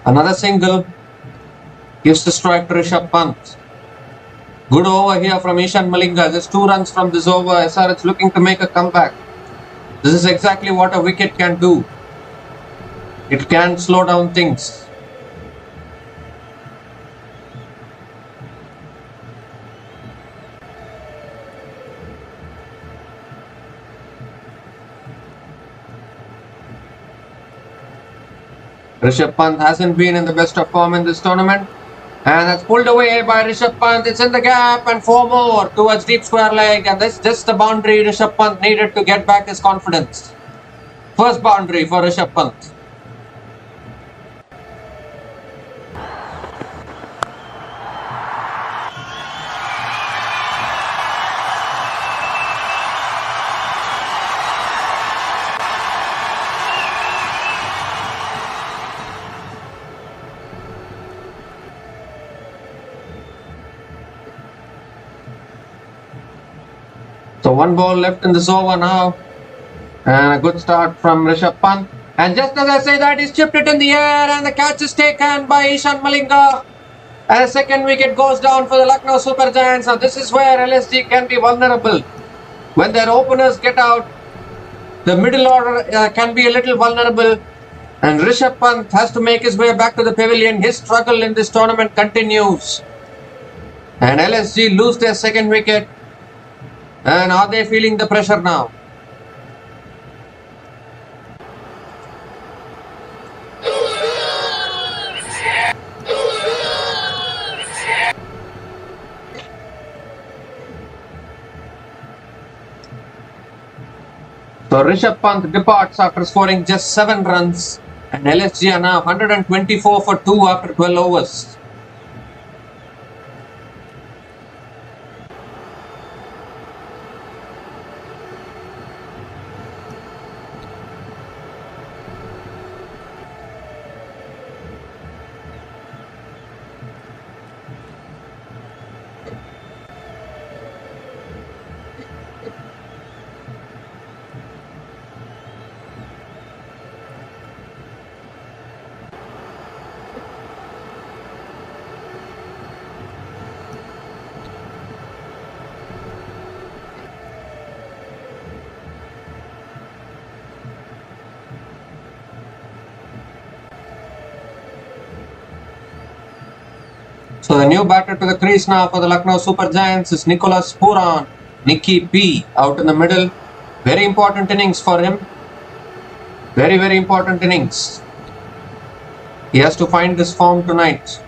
S1: Another single. Gives the strike to Rishabh Pant. Good over here from Ishan Malinga. Just 2 runs from this over. SRH looking to make a comeback. This is exactly what a wicket can do. It can slow down things. Rishabh Pant hasn't been in the best of form in this tournament. And that's pulled away by Rishabh Pant. It's in the gap and 4 more towards deep square leg. And that's just the boundary Rishabh Pant needed to get back his confidence. First boundary for Rishabh Pant. So 1 ball left in this over now. And a good start from Rishabh Pant. And just as I say that, he's chipped it in the air and the catch is taken by Ishan Malinga. And a second wicket goes down for the Lucknow Super Giants. Now this is where LSG can be vulnerable. When their openers get out, the middle order can be a little vulnerable. And Rishabh Pant has to make his way back to the pavilion. His struggle in this tournament continues. And LSG lose their second wicket. And are they feeling the pressure now? So Rishabh Pant departs after scoring just 7 runs. And LSG are now 124 for 2 after 12 overs. So the new batter to the crease now for the Lucknow Super Giants is Nicholas Pooran. Nicky P out in the middle. Very important innings for him. Very, very important innings. He has to find this form tonight.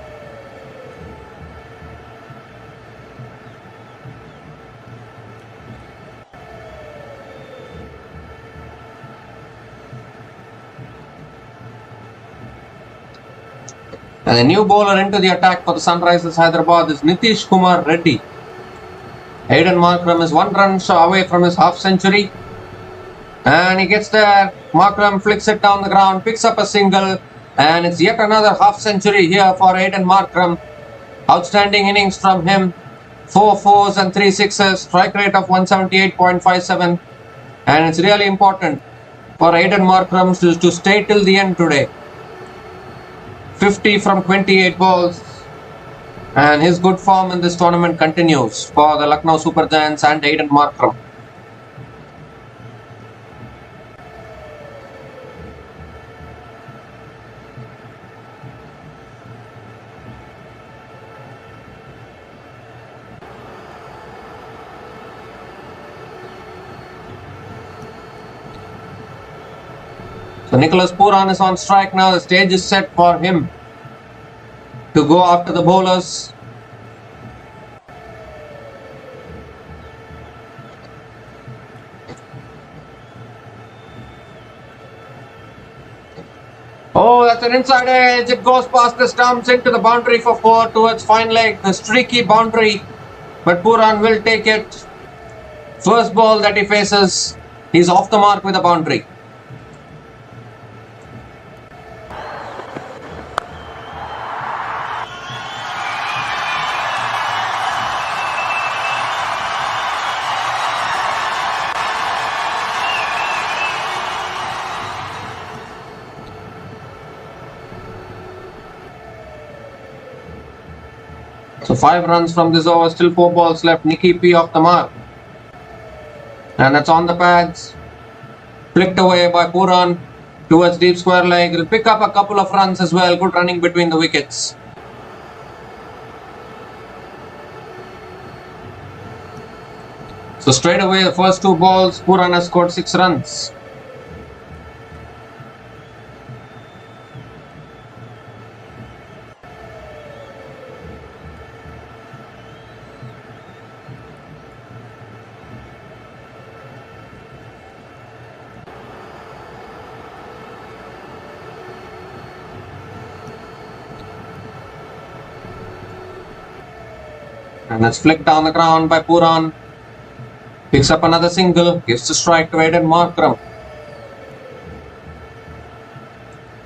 S1: And the new bowler into the attack for the Sunrisers Hyderabad is Nitish Kumar Reddy. Aiden Markram is 1 run away from his half century. And he gets there. Markram flicks it down the ground, picks up a single. And it's yet another half century here for Aiden Markram. Outstanding innings from him. 4 fours and 3 sixes. Strike rate of 178.57. And it's really important for Aiden Markram to stay till the end today. 50 from 28 balls, and his good form in this tournament continues for the Lucknow Super Giants and Aiden Markram. So Nicholas Pooran is on strike now. The stage is set for him to go after the bowlers. Oh, that's an inside edge. It goes past the stumps into the boundary for 4 towards fine leg. The streaky boundary. But Pooran will take it. First ball that he faces, he's off the mark with a boundary. So 5 runs from this over, still 4 balls left. Nicky P off the mark. And that's on the pads. Flicked away by Pooran towards deep square leg. He'll pick up a couple of runs as well. Good running between the wickets. So straight away, the first 2 balls, Pooran has scored 6 runs. And that's flicked down the ground by Pooran. Picks up another single. Gives the strike to Aiden Markram.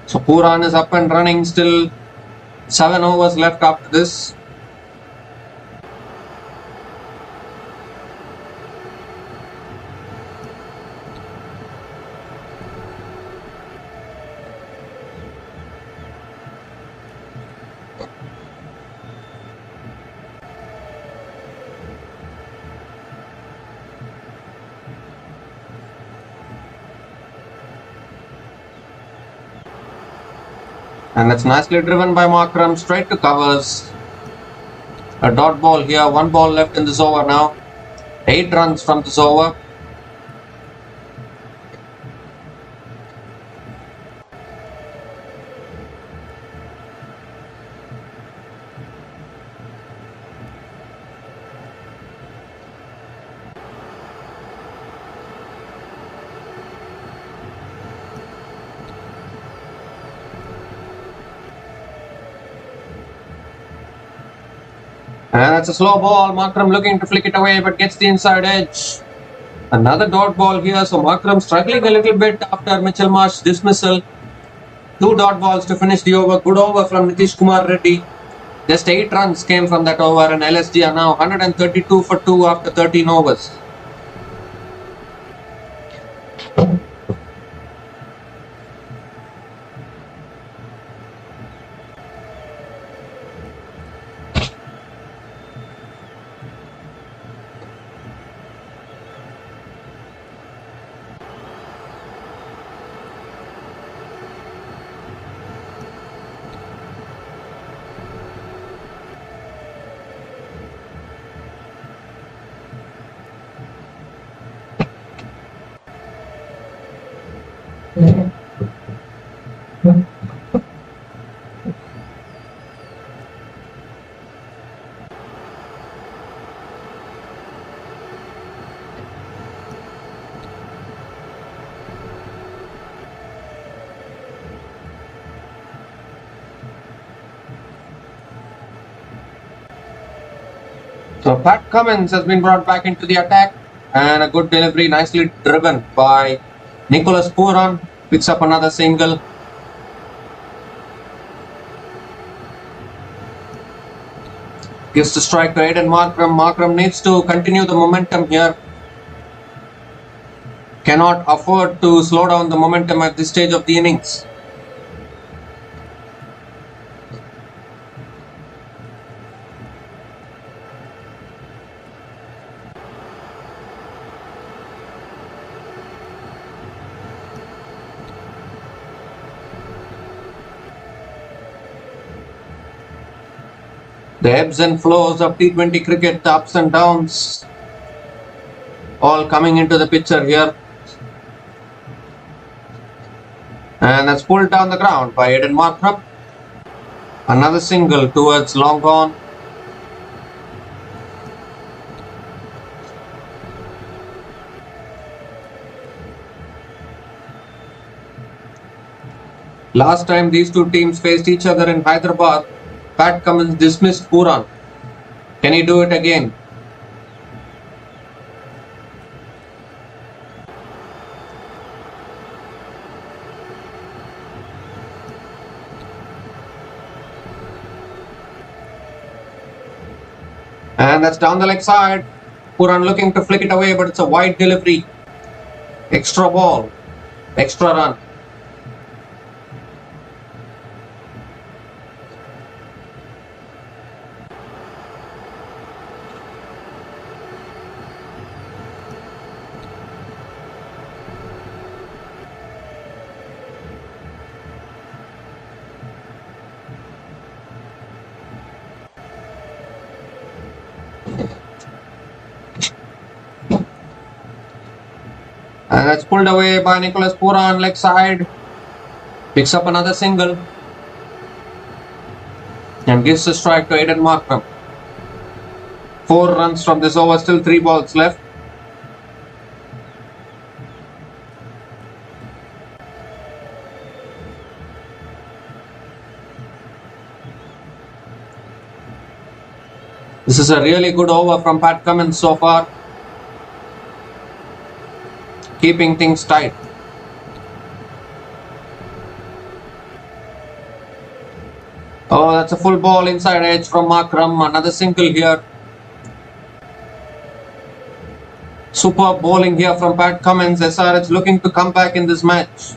S1: So Pooran is up and running. Still 7 overs left after this. And that's nicely driven by Markram straight to covers. A dot ball here, 1 ball left in this over now. 8 runs from this over. And that's a slow ball. Markram looking to flick it away but gets the inside edge. Another dot ball here. So Markram struggling a little bit after Mitchell Marsh's dismissal. 2 dot balls to finish the over. Good over from Nitish Kumar Reddy. Just 8 runs came from that over, and LSG are now 132 for 2 after 13 overs. So Pat Cummins has been brought back into the attack, and a good delivery, nicely driven by Nicholas Pooran. Picks up another single. Gives the strike to Aiden Markram. Markram needs to continue the momentum here. Cannot afford to slow down the momentum at this stage of the innings. The ebbs and flows of T20 cricket, the ups and downs, all coming into the picture here. And that's pulled down the ground by Aiden Markram. Another single towards long on. Last time these two teams faced each other in Hyderabad, Pat Cummins dismissed Pooran. Can he do it again? And that's down the leg side. Pooran looking to flick it away, but it's a wide delivery. Extra ball. Extra run. And that's pulled away by Nicholas Pooran, leg side. Picks up another single. And gives a strike to Aiden Markram. 4 runs from this over, still 3 balls left. This is a really good over from Pat Cummins so far. Keeping things tight. Oh, that's a full ball inside edge from Markram. Another single here. Superb bowling here from Pat Cummins. SRH looking to come back in this match.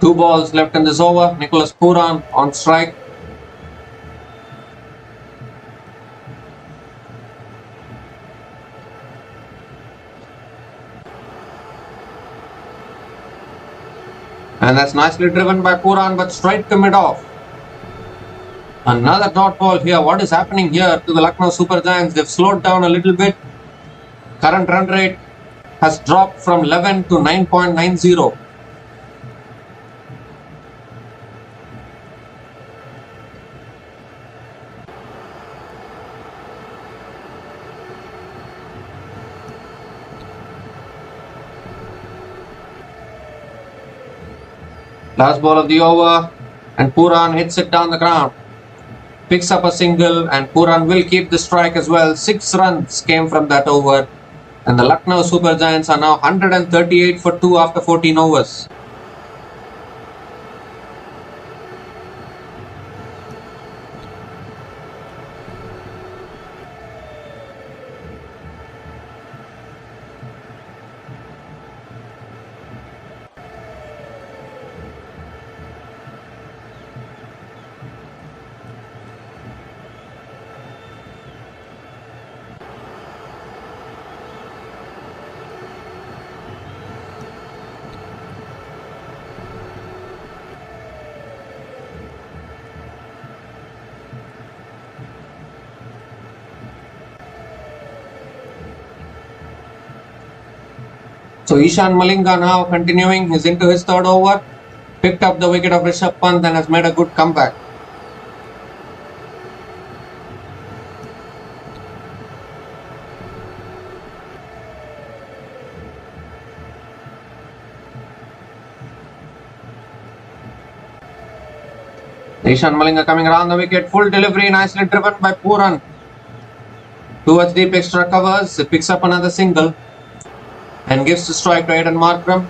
S1: 2 balls left in this over. Nicholas Pooran on strike. And that's nicely driven by Pooran, but straight to mid-off. Another dot ball here. What is happening here to the Lucknow Super Giants? They've slowed down a little bit. Current run rate has dropped from 11 to 9.90. Last ball of the over, and Pooran hits it down the ground. Picks up a single, and Pooran will keep the strike as well. 6 runs came from that over, and the Lucknow Super Giants are now 138 for 2 after 14 overs. So Ishan Malinga now continuing, he's into his third over, picked up the wicket of Rishabh Pant and has made a good comeback. Ishan Malinga coming around the wicket, full delivery, nicely driven by Pooran. Towards deep extra covers, he picks up another single and gives the strike to Aiden Markram.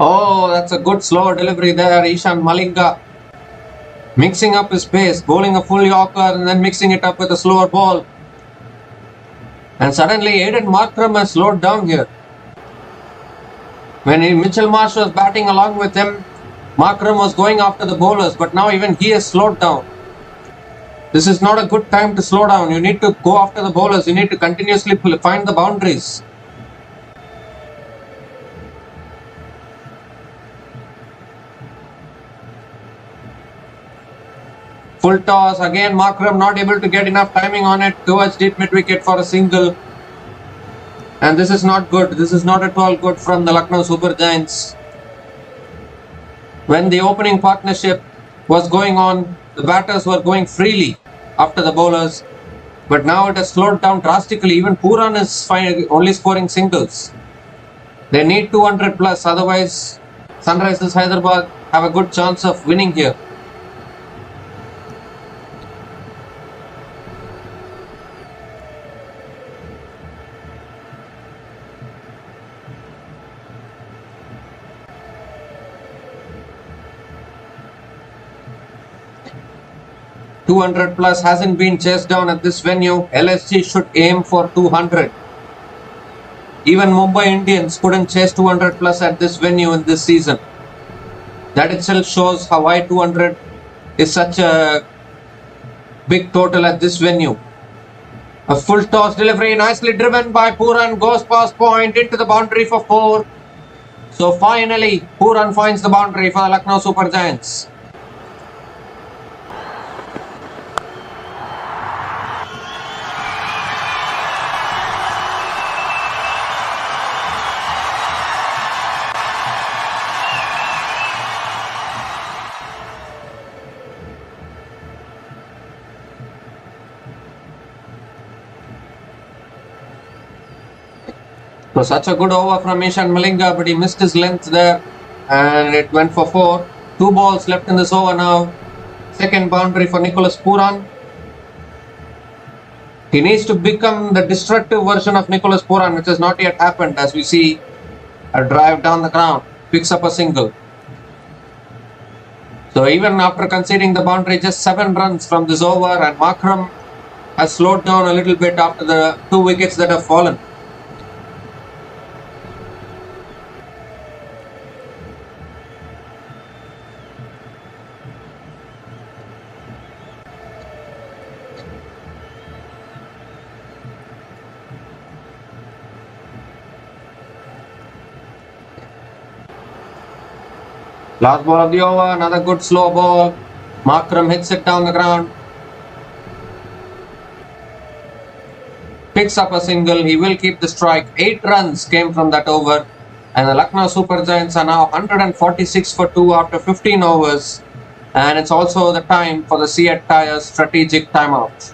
S1: Oh, that's a good slow delivery there. Ishan Malinga mixing up his pace, bowling a full Yorker and then mixing it up with a slower ball. And suddenly Aiden Markram has slowed down here. When Mitchell Marsh was batting along with him, Markram was going after the bowlers, but now even he has slowed down. This is not a good time to slow down. You need to go after the bowlers. You need to continuously find the boundaries. Full toss, again Markram not able to get enough timing on it towards deep mid-wicket for a single. And this is not good. This is not at all good from the Lucknow Super Giants. When the opening partnership was going on, the batters were going freely after the bowlers. But now it has slowed down drastically. Even Pooran is only scoring singles. They need 200 plus, otherwise Sunrisers Hyderabad have a good chance of winning here. .200 plus hasn't been chased down at this venue. LSG should aim for 200. Even Mumbai Indians couldn't chase 200 plus at this venue in this season. That itself shows how why 200 is such a big total at this venue. A full toss delivery, nicely driven by Pooran, goes past point into the boundary for 4. So finally, Pooran finds the boundary for the Lucknow Super Giants. So such a good over from Ishan Malinga, but he missed his length there and it went for 4. 2 balls left in this over now. Second boundary for Nicholas Puran. He needs to become the destructive version of Nicholas Puran, which has not yet happened, as we see a drive down the ground, picks up a single. So even after conceding the boundary, just 7 runs from this over, and Markram has slowed down a little bit after the 2 wickets that have fallen. Last ball of the over, another good slow ball. Markram hits it down the ground. Picks up a single, he will keep the strike. 8 runs came from that over. And the Lucknow Supergiants are now 146 for 2 after 15 overs. And it's also the time for the Seat Tyres strategic timeout.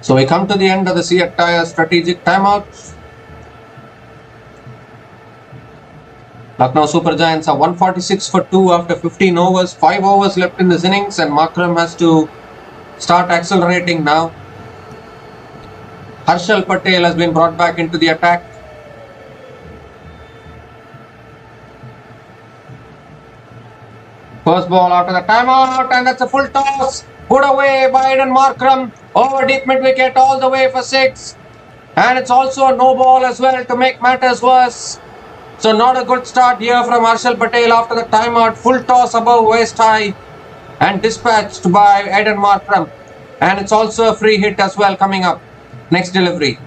S1: So we come to the end of the Seat Tyres strategic timeout. Lucknow Supergiants are 146 for 2 after 15 overs. 5 overs left in this innings, and Markram has to start accelerating now. Harshal Patel has been brought back into the attack. First ball after the timeout, and that's a full toss. Put away by Aiden Markram. Over deep mid wicket all the way for 6. And it's also a no ball as well to make matters worse. So not a good start here from Harshal Patel after the timeout. Full toss above waist high and dispatched by Aiden Markram. And it's also a free hit as well coming up. Next delivery.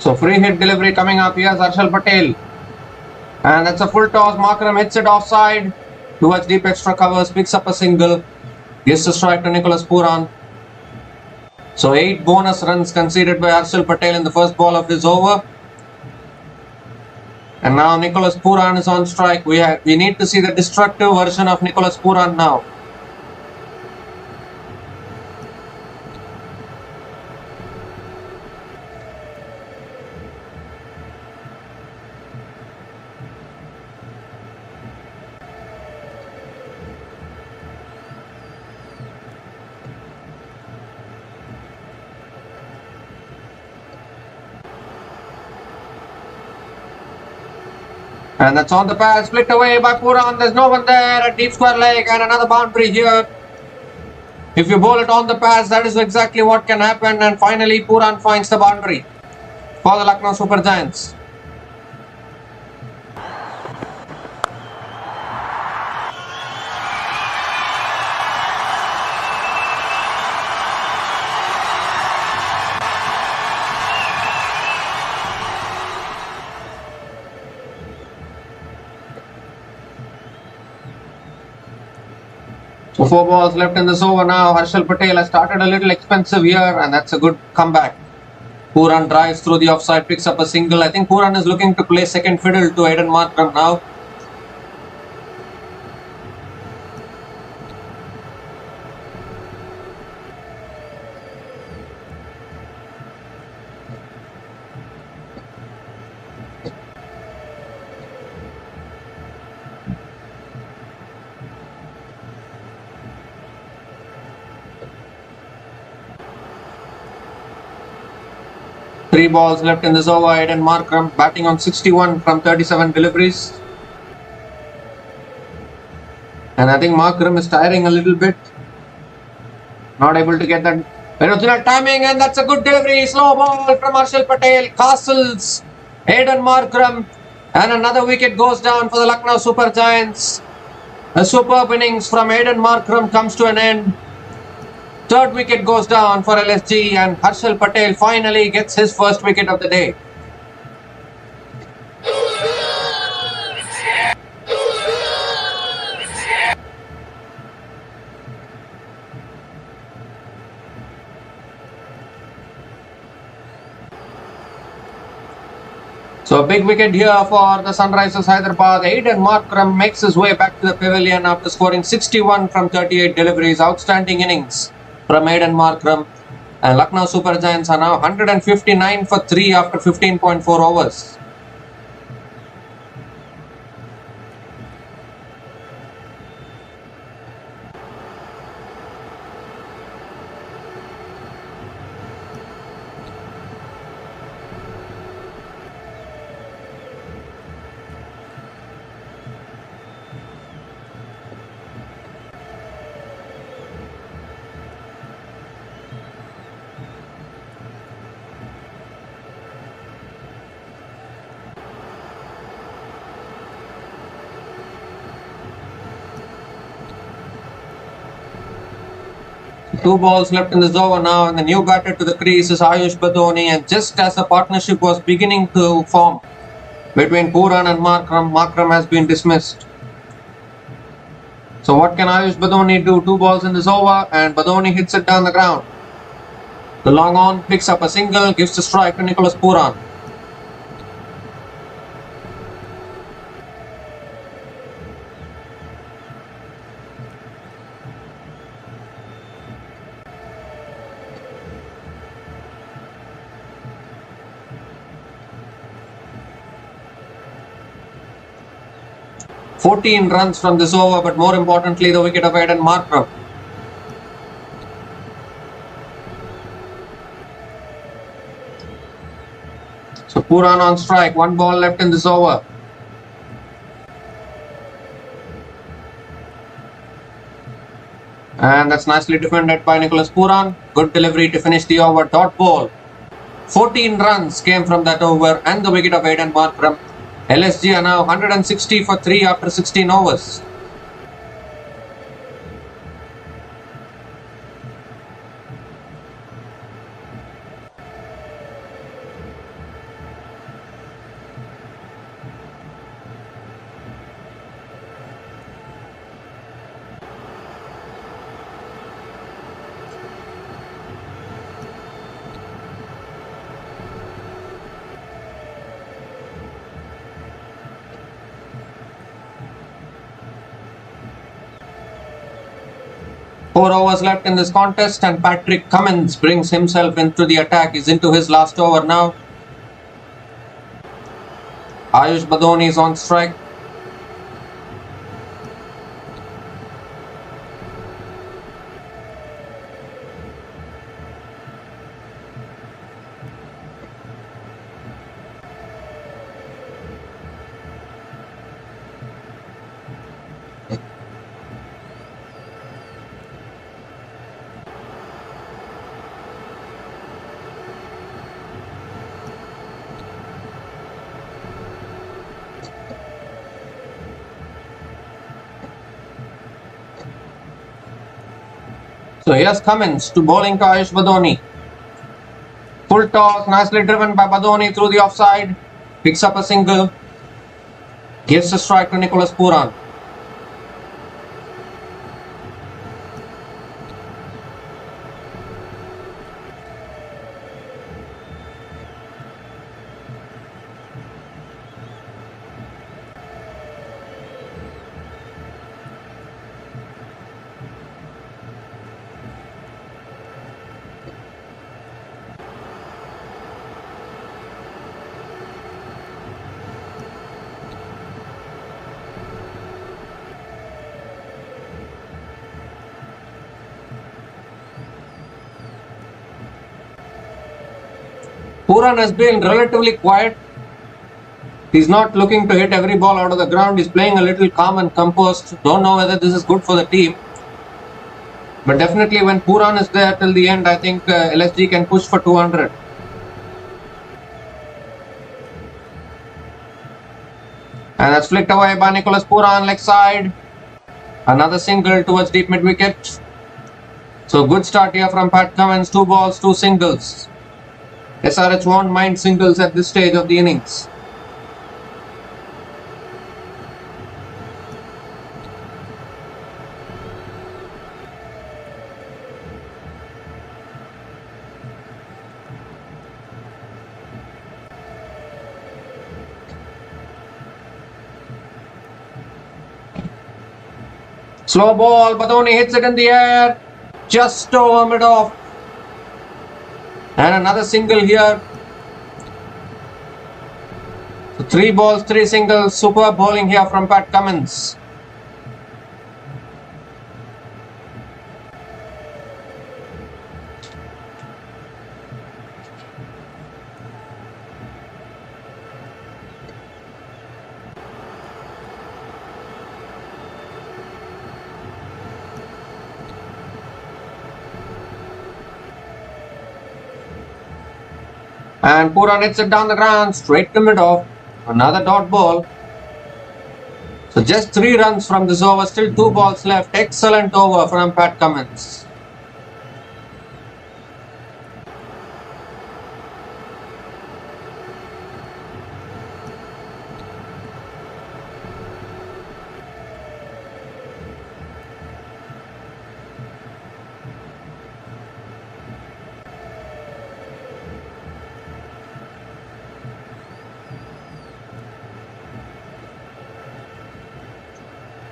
S1: So free hit delivery coming up. Here's Harshal Patel. And that's a full toss. Markram hits it offside towards deep extra covers, picks up a single, gives a strike to Nicholas Pooran. So 8 bonus runs conceded by Harshal Patel in the first ball of this over. And now Nicholas Pooran is on strike. We need to see the destructive version of Nicholas Pooran now. And that's on the pass, split away by Pooran. There's no one there. A deep square leg and another boundary here. If you bowl it on the pass, that is exactly what can happen. And finally, Pooran finds the boundary for the Lucknow Super Giants. So 4 balls left in this over now. Harshal Patel has started a little expensive here, and that's a good comeback. Pooran drives through the offside, picks up a single. I think Pooran is looking to play second fiddle to Aiden Markram now. Three balls left in this over. Aiden Markram batting on 61 from 37 deliveries. And I think Markram is tiring a little bit. Not able to get that original timing, and that's a good delivery. Slow ball from Harshal Patel. Castles Aiden Markram, and another wicket goes down for the Lucknow Super Giants. A superb innings from Aiden Markram comes to an end. Third wicket goes down for LSG, and Harshal Patel finally gets his first wicket of the day. So a big wicket here for the Sunrisers Hyderabad. Aiden Markram makes his way back to the pavilion after scoring 61 from 38 deliveries. Outstanding innings from Aiden Markram, and Lucknow Super Giants are now 159 for 3 after 15.4 overs. Two balls left in this over now, and the new batter to the crease is Ayush Badoni. And just as the partnership was beginning to form between Pooran and Markram, Markram has been dismissed. So what can Ayush Badoni do? 2 balls in this over, and Badoni hits it down the ground. The long on picks up a single, gives the strike to Nicholas Pooran. "14 runs from this over, but more importantly, the wicket of Aiden Markram." So Pooran on strike, 1 ball left in this over. And that's nicely defended by Nicholas Pooran. Good delivery to finish the over. Dot ball. 14 runs came from that over and the wicket of Aiden Markram. LSG are now 160 for 3 after 16 overs. 4 overs left in this contest, and Patrick Cummins brings himself into the attack. He's into his last over now. Ayush Badoni is on strike. So here's Cummins to bowling to Ayush Badoni. Full toss, nicely driven by Badoni through the offside. Picks up a single. Gives a strike to Nicholas Pooran. Pooran has been relatively quiet. He's not looking to hit every ball out of the ground. He's playing a little calm and composed. Don't know whether this is good for the team. But definitely when Pooran is there till the end, I think LSG can push for 200. And that's flicked away by Nicholas Pooran, leg side. Another single towards deep mid wicket. So good start here from Pat Cummins. 2 balls, 2 singles. SRH won't mind singles at this stage of the innings. Slow ball, Badoni hits it in the air. Just over mid-off. And another single here. So 3 balls, 3 singles. Superb bowling here from Pat Cummins. And Pooran hits it down the ground, straight to mid-off. Another dot ball. So just 3 runs from this over, still 2 balls left. Excellent over from Pat Cummins.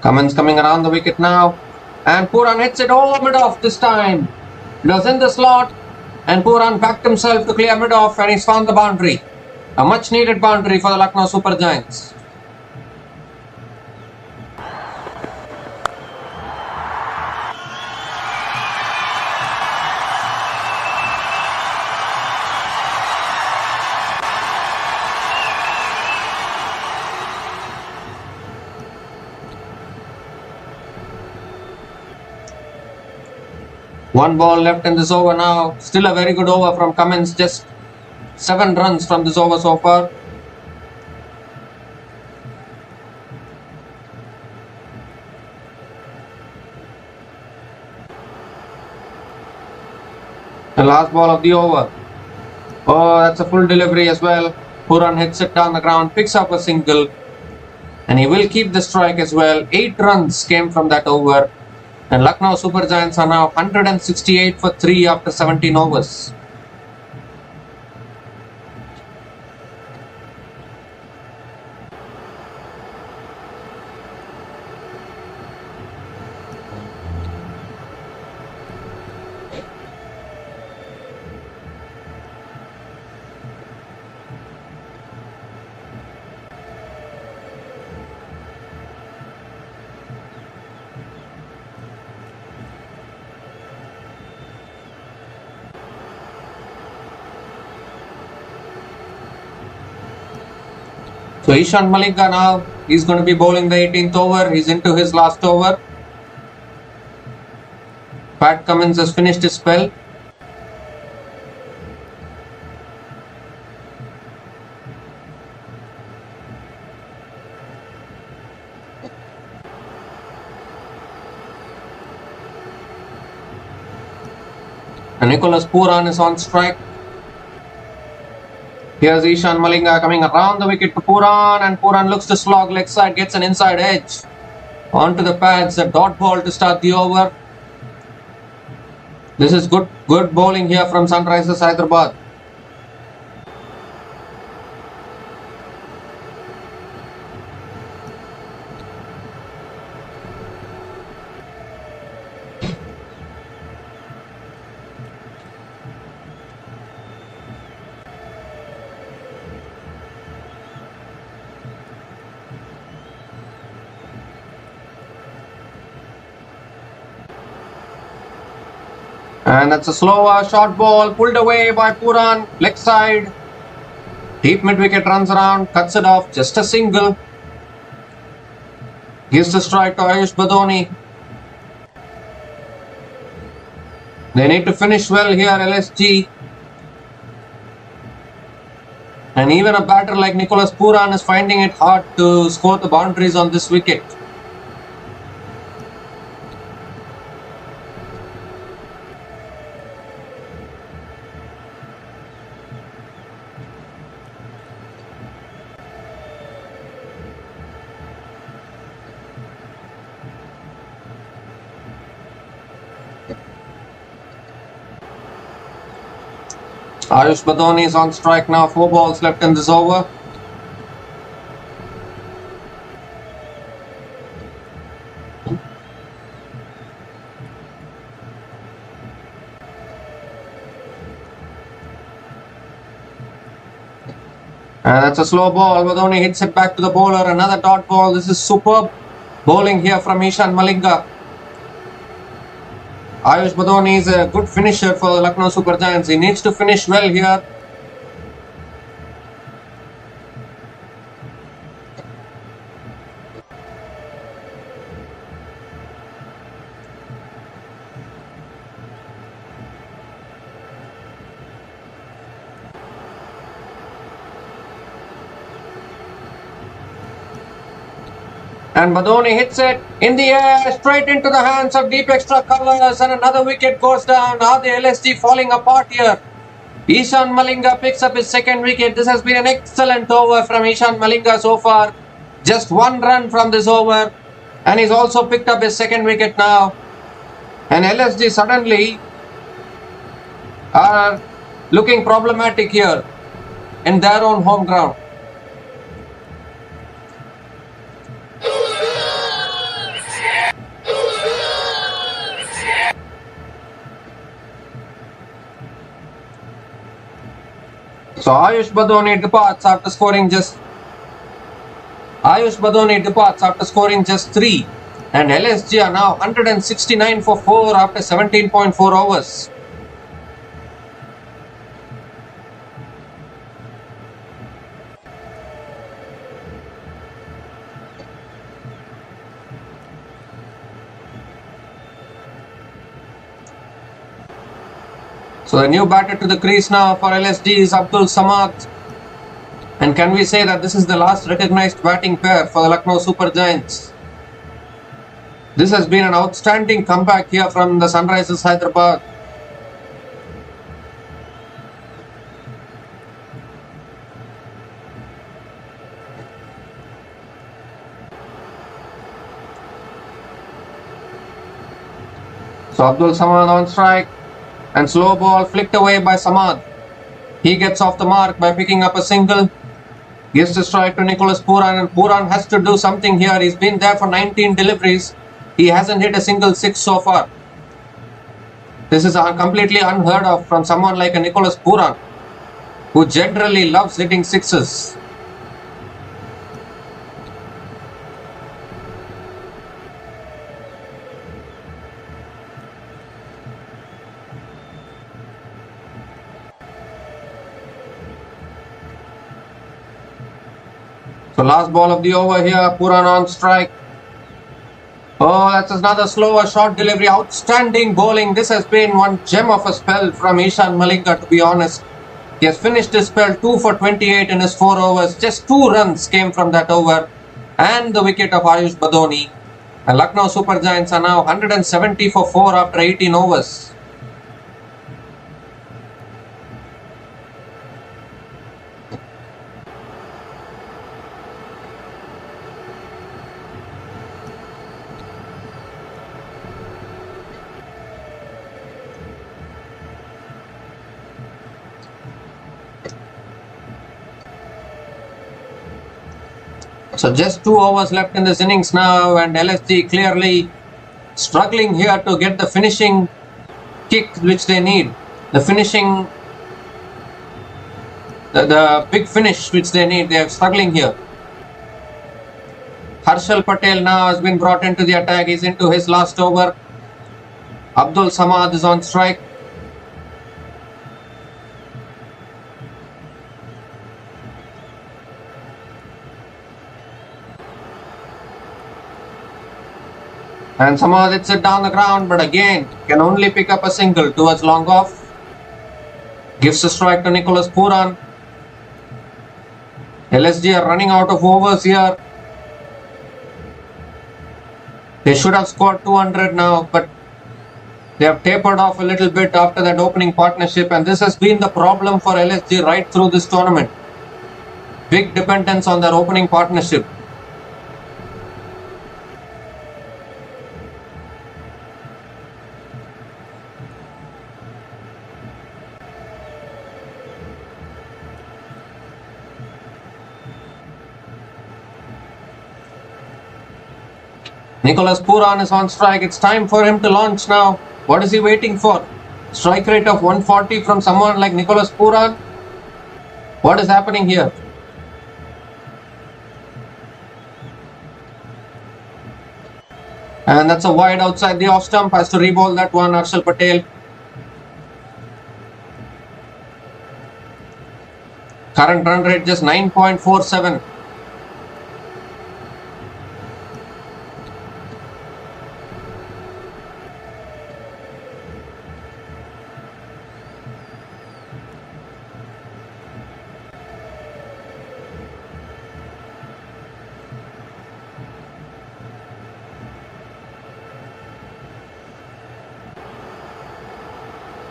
S1: Cummins coming around the wicket now. And Pooran hits it over mid-off this time. It was in the slot. And Pooran backed himself to clear mid-off and he's found the boundary. A much needed boundary for the Lucknow Supergiants. One ball left in this over now. Still a very good over from Cummins. Just 7 runs from this over so far. The last ball of the over. Oh, that's a full delivery as well. Pooran hits it down the ground, picks up a single. And he will keep the strike as well. 8 runs came from that over. And Lucknow Supergiants are now 168 for 3 after 17 overs. So Ishan Malinga now, he's going to be bowling the 18th over. He's into his last over. Pat Cummins has finished his spell. And Nicholas Pooran is on strike. Here's Ishan Malinga coming around the wicket to Pooran, and Pooran looks to slog leg side, gets an inside edge. Onto the pads, a dot ball to start the over. This is good bowling here from Sunrisers Hyderabad. And that's a slower short ball pulled away by Pooran, leg side. Deep mid wicket, runs around, cuts it off, just a single. Gives the strike to Ayush Badoni. They need to finish well here, LSG. And even a batter like Nicholas Pooran is finding it hard to score the boundaries on this wicket. Ayush Badoni is on strike now. 4 balls left in this over. And that's a slow ball. Badoni hits it back to the bowler. Another dot ball. This is superb bowling here from Ishan Malinga. Ayush Badoni is a good finisher for the Lucknow Supergiants. He needs to finish well here. And Badoni hits it in the air, straight into the hands of deep extra covers, and another wicket goes down. Now the LSG falling apart here. Ishan Malinga picks up his second wicket. This has been an excellent over from Ishan Malinga so far. Just 1 run from this over, and he's also picked up his second wicket now. And LSG suddenly are looking problematic here in their own home ground. So Ayush Badoni departs after scoring just 3, and LSG are now 169 for 4 after 17.4 overs. So the new batter to the crease now for LSG is Abdul Samad. And can we say that this is the last recognized batting pair for the Lucknow Supergiants? This has been an outstanding comeback here from the Sunrisers Hyderabad. So Abdul Samad on strike. And slow ball flicked away by Samad. He gets off the mark by picking up a single. Gives the strike to Nicholas Pooran, and Pooran has to do something here. He's been there for 19 deliveries. He hasn't hit a single 6 so far. This is completely unheard of from someone like a Nicholas Pooran, who generally loves hitting 6s. So last ball of the over here, Puran on strike. Oh, that's another slower short delivery. Outstanding bowling. This has been one gem of a spell from Ishan Malinga, to be honest. He has finished his spell 2 for 28 in his 4 overs. Just 2 runs came from that over. And the wicket of Ayush Badoni. And Lucknow Super Giants are now 170 for 4 after 18 overs. So just 2 overs left in this innings now, and LSG clearly struggling here to get the finishing kick which they need. The finishing, the big finish which they need. They are struggling here. Harshal Patel now has been brought into the attack. He's into his last over. Abdul Samad is on strike. And Samad hits it down the ground, but again can only pick up a single towards long off. Gives a strike to Nicholas Puran. LSG are running out of overs here. They should have scored 200 now, but they have tapered off a little bit after that opening partnership, and this has been the problem for LSG right through this tournament. Big dependence on their opening partnership. Nicholas Puran is on strike. It's time for him to launch now. What is he waiting for? Strike rate of 140 from someone like Nicholas Puran? What is happening here? And that's a wide outside the off stump. Has to re-bowl that one, Harshal Patel. Current run rate just 9.47.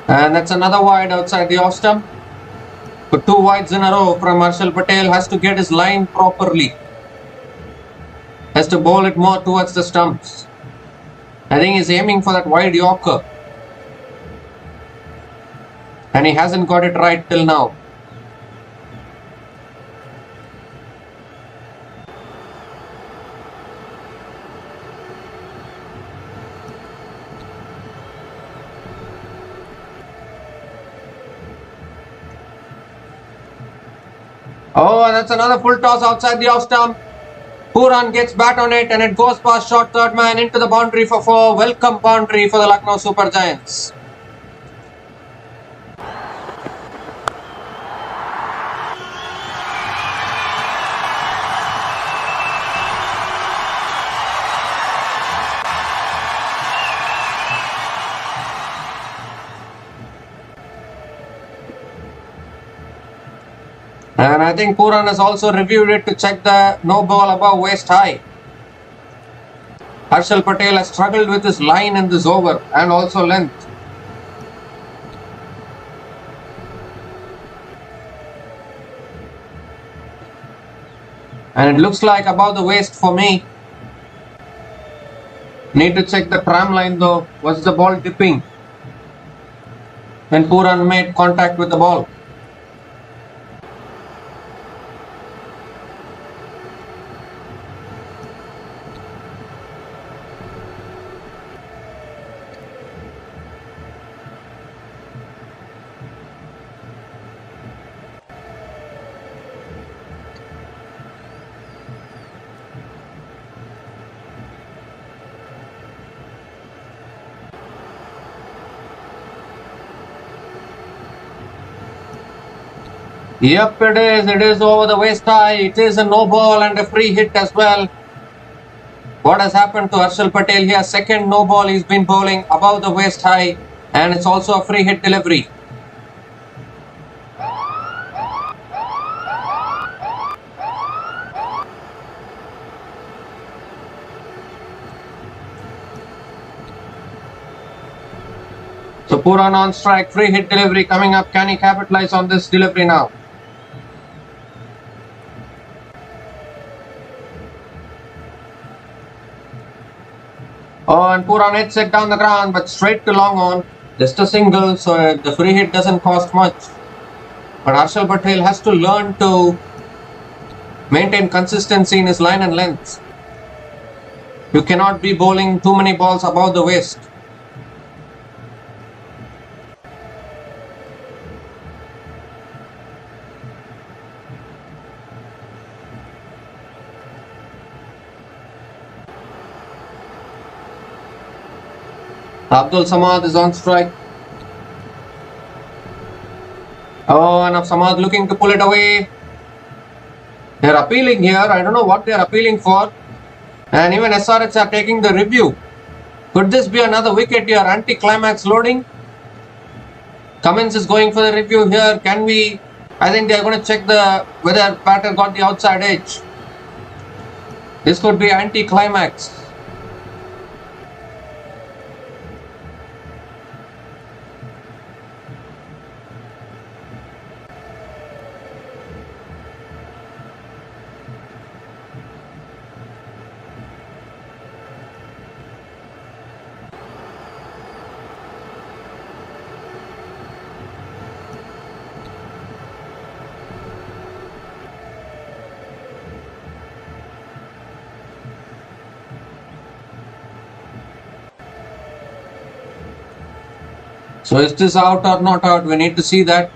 S1: And that's another wide outside the off stump. For 2 wides in a row from Harshal Patel. Has to get his line properly. Has to bowl it more towards the stumps. I think he's aiming for that wide Yorker. And he hasn't got it right till now. Oh, and that's another full toss outside the off stump. Puran gets bat on it, and it goes past short third man into the boundary for 4. Welcome boundary for the Lucknow Super Giants. And I think Puran has also reviewed it to check the no ball above waist high. Harshal Patel has struggled with his line in this over and also length. And it looks like above the waist for me. Need to check the tram line though. Was the ball dipping when Puran made contact with the ball? Yep, it is. It is over the waist high. It is a no ball and a free hit as well. What has happened to Harshal Patel here? Second no ball he's been bowling above the waist high, and it's also a free hit delivery. So Puran on strike, free hit delivery coming up. Can he capitalize on this delivery now? Oh, and Puran hits it down the ground, but straight to long on. Just a single, so the free hit doesn't cost much. But Harshal Patel has to learn to maintain consistency in his line and length. You cannot be bowling too many balls above the waist. Abdul Samad is on strike. Oh, and Samad looking to pull it away. They're appealing here. I don't know what they're appealing for. And even SRH are taking the review. Could this be another wicket here? Anti-climax loading. Cummins is going for the review here. Can we? I think they're going to check whether batter got the outside edge. This could be anti-climax. So is this out or not out? We need to see that.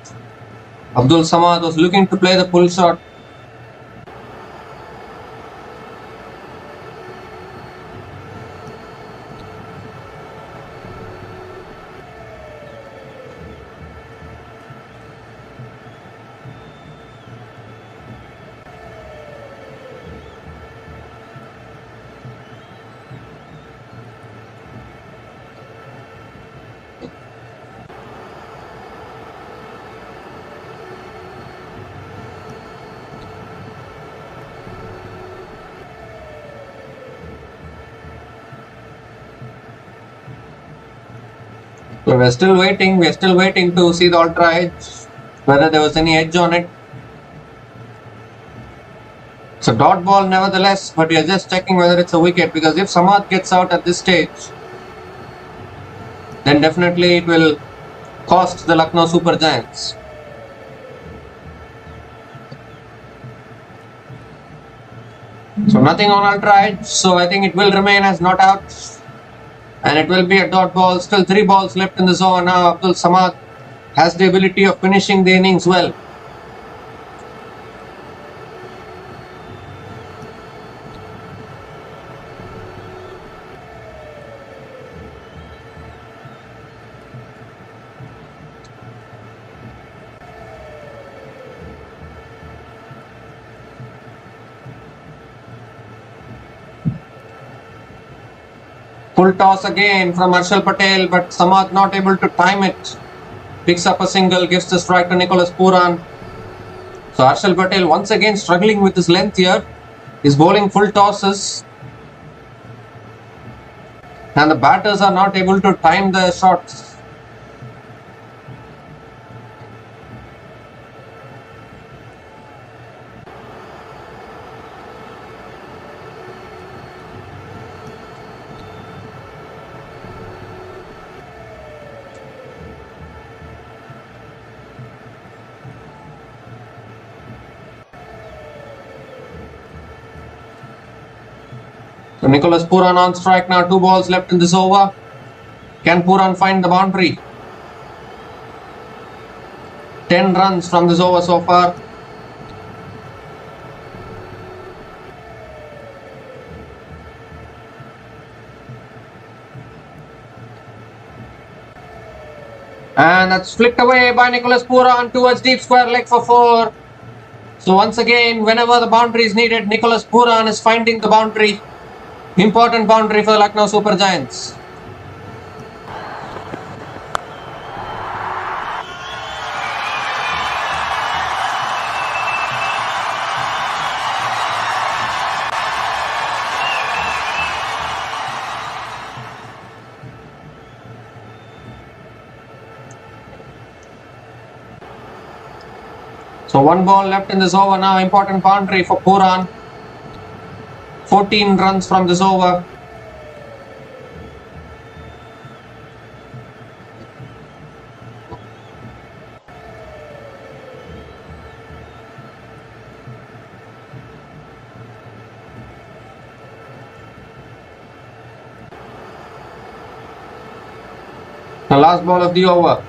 S1: Abdul Samad was looking to play the pull shot. So we're still waiting to see the ultra edge, whether there was any edge on it. It's a dot ball nevertheless, but we are just checking whether it's a wicket, because if Samad gets out at this stage, then definitely it will cost the Lucknow Supergiants. So nothing on ultra edge, so I think it will remain as not out. And it will be a dot ball. Still 3 balls left in the zone. Now Abdul Samad has the ability of finishing the innings well. Full toss again from Harshal Patel, but Samad not able to time it. Picks up a single, gives the strike to Nicholas Puran. So Harshal Patel once again struggling with his length here. He's bowling full tosses. And the batters are not able to time the shots. So Nicholas Puran on strike now. 2 balls left in this over. Can Puran find the boundary? 10 runs from this over so far. And that's flicked away by Nicholas Pooran towards deep square leg for 4. So once again, whenever the boundary is needed, Nicholas Pooran is finding the boundary. Important boundary for the Lucknow Super Giants. So 1 ball left in this over now. Important boundary for Pooran. 14 runs from this over. The last ball of the over.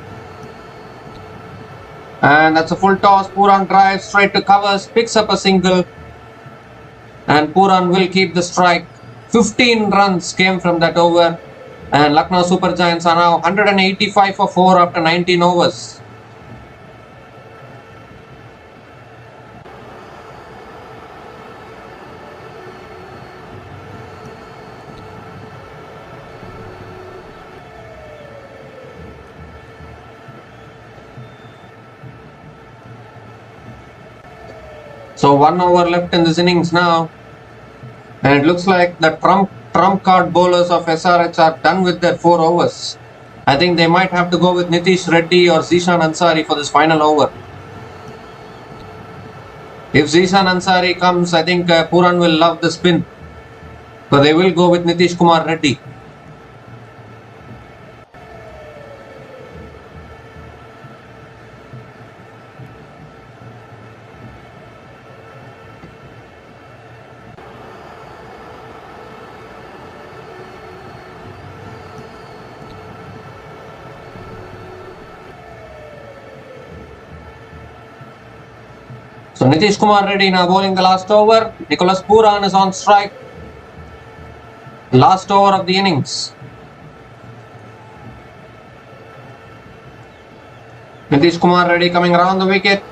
S1: And that's a full toss. Pooran drives straight to covers, picks up a single. And Pooran will keep the strike. 15 runs came from that over. And Lucknow Super Giants are now 185 for 4 after 19 overs. So 1 over left in this innings now. And it looks like the trump card bowlers of SRH are done with their 4 overs. I think they might have to go with Nitish Reddy or Zishan Ansari for this final over. If Zishan Ansari comes, I think Pooran will love the spin. So they will go with Nitish Kumar Reddy. So Nitish Kumar Reddy now bowling the last over. Nicholas Pooran is on strike. Last over of the innings. Nitish Kumar Reddy coming around the wicket.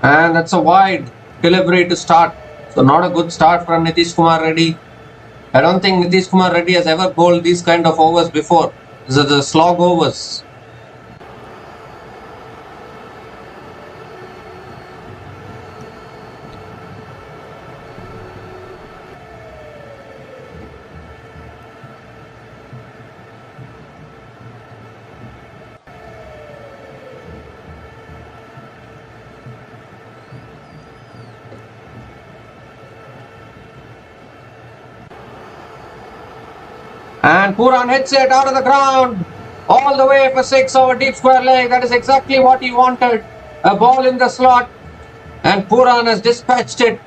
S1: And that's a wide delivery to start. So not a good start from Nitish Kumar Reddy. I don't think Nitish Kumar Reddy has ever bowled these kind of overs before. These are the slog overs. And Pooran hits it out of the ground. All the way for 6 over deep square leg. That is exactly what he wanted. A ball in the slot. And Pooran has dispatched it.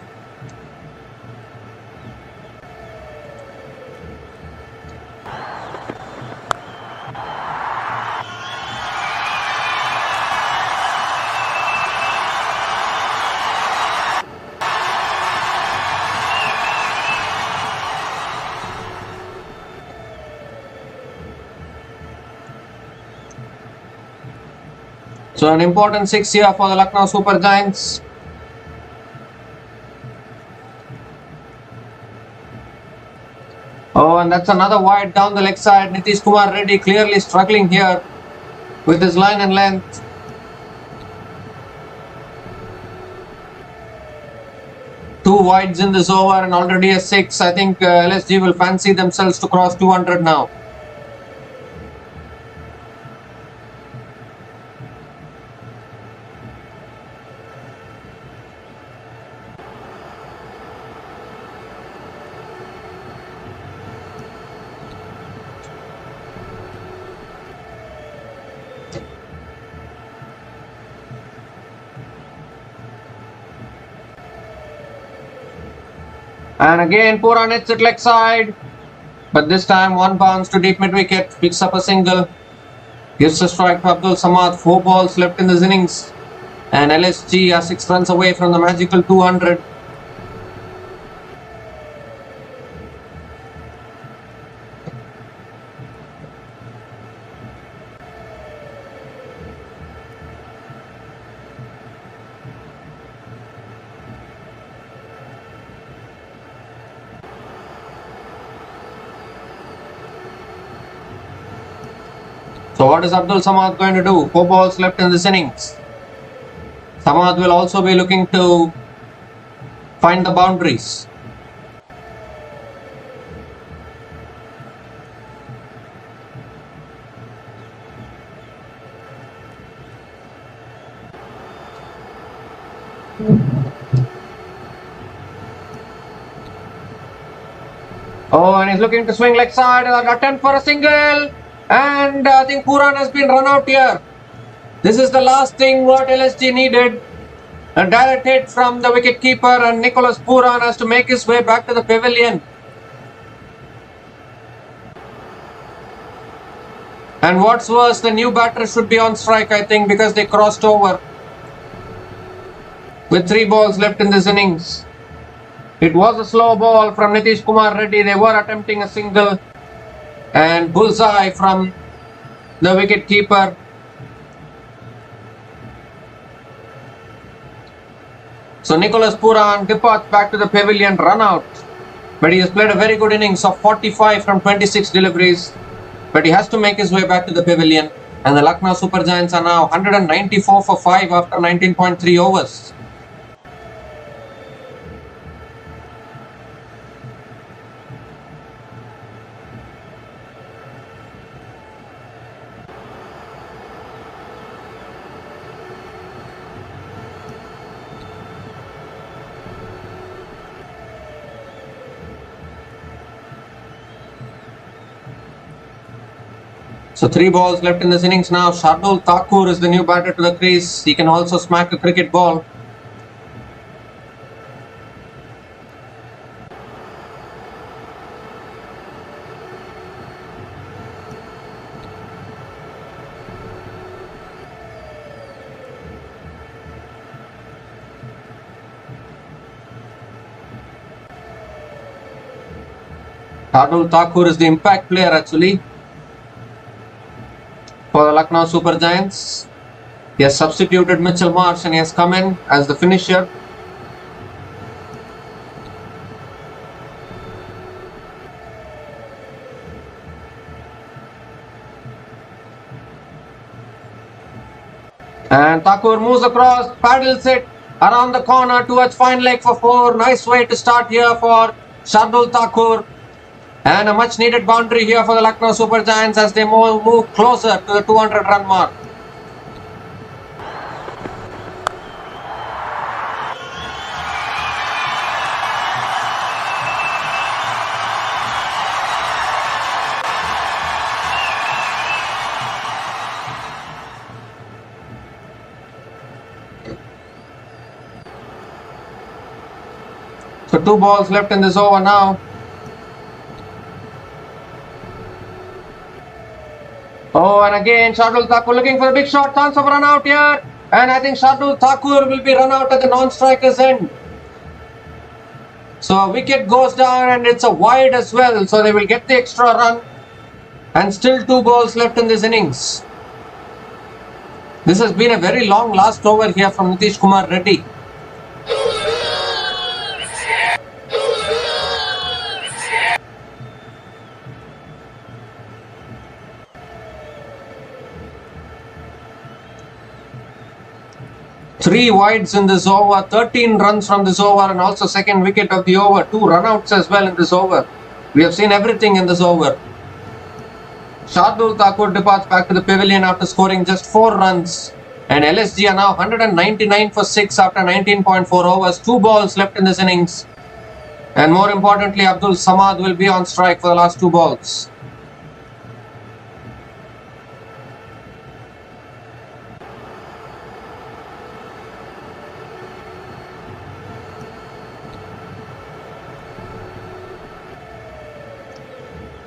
S1: So an important 6 here for the Lucknow Super Giants. Oh, and that's another wide down the leg side. Nitish Kumar Reddy clearly struggling here with his line and length. Two wides in this over and already a 6. I think LSG will fancy themselves to cross 200 now. And again Pooran hits it leg side. But this time 1 bounce to deep mid wicket. Picks up a single. Gives a strike to Abdul Samad. 4 balls left in this innings. And LSG are 6 runs away from the magical 200. So what is Abdul Samad going to do? 4 balls left in this innings. Samad will also be looking to find the boundaries. Oh, and he's looking to swing leg side, attempt for a single. And I think Puran has been run out here. This is the last thing what LSG needed. A direct hit from the wicketkeeper, and Nicholas Puran has to make his way back to the pavilion. And what's worse, the new batter should be on strike, I think, because they crossed over. With 3 balls left in this innings. It was a slow ball from Nitish Kumar Reddy. They were attempting a single. And bullseye from the wicket keeper. So Nicholas Puran departs back to the pavilion, run out. But he has played a very good innings of 45 from 26 deliveries. But he has to make his way back to the pavilion. And the Lucknow Supergiants are now 194 for 5 after 19.3 overs. So 3 balls left in this innings now. Shardul Thakur is the new batter to the crease. He can also smack a cricket ball. Shardul Thakur is the impact player actually for the Lucknow Supergiants. He has substituted Mitchell Marsh and he has come in as the finisher. And Thakur moves across, paddles it around the corner towards fine leg for 4. Nice way to start here for Shardul Thakur. And a much needed boundary here for the Lucknow Supergiants as they move closer to the 200 run mark. So 2 balls left in this over now. Oh, and again Shardul Thakur looking for a big shot, chance of run out here. And I think Shardul Thakur will be run out at the non-striker's end. So a wicket goes down and it's a wide as well. So they will get the extra run. And still 2 balls left in this innings. This has been a very long last over here from Nitish Kumar Reddy. Three wides in this over, 13 runs from this over and also second wicket of the over. 2 runouts as well in this over. We have seen everything in this over. Shardul Thakur departs back to the pavilion after scoring just 4 runs. And LSG are now 199 for 6 after 19.4 overs. 2 balls left in this innings. And more importantly, Abdul Samad will be on strike for the last 2 balls.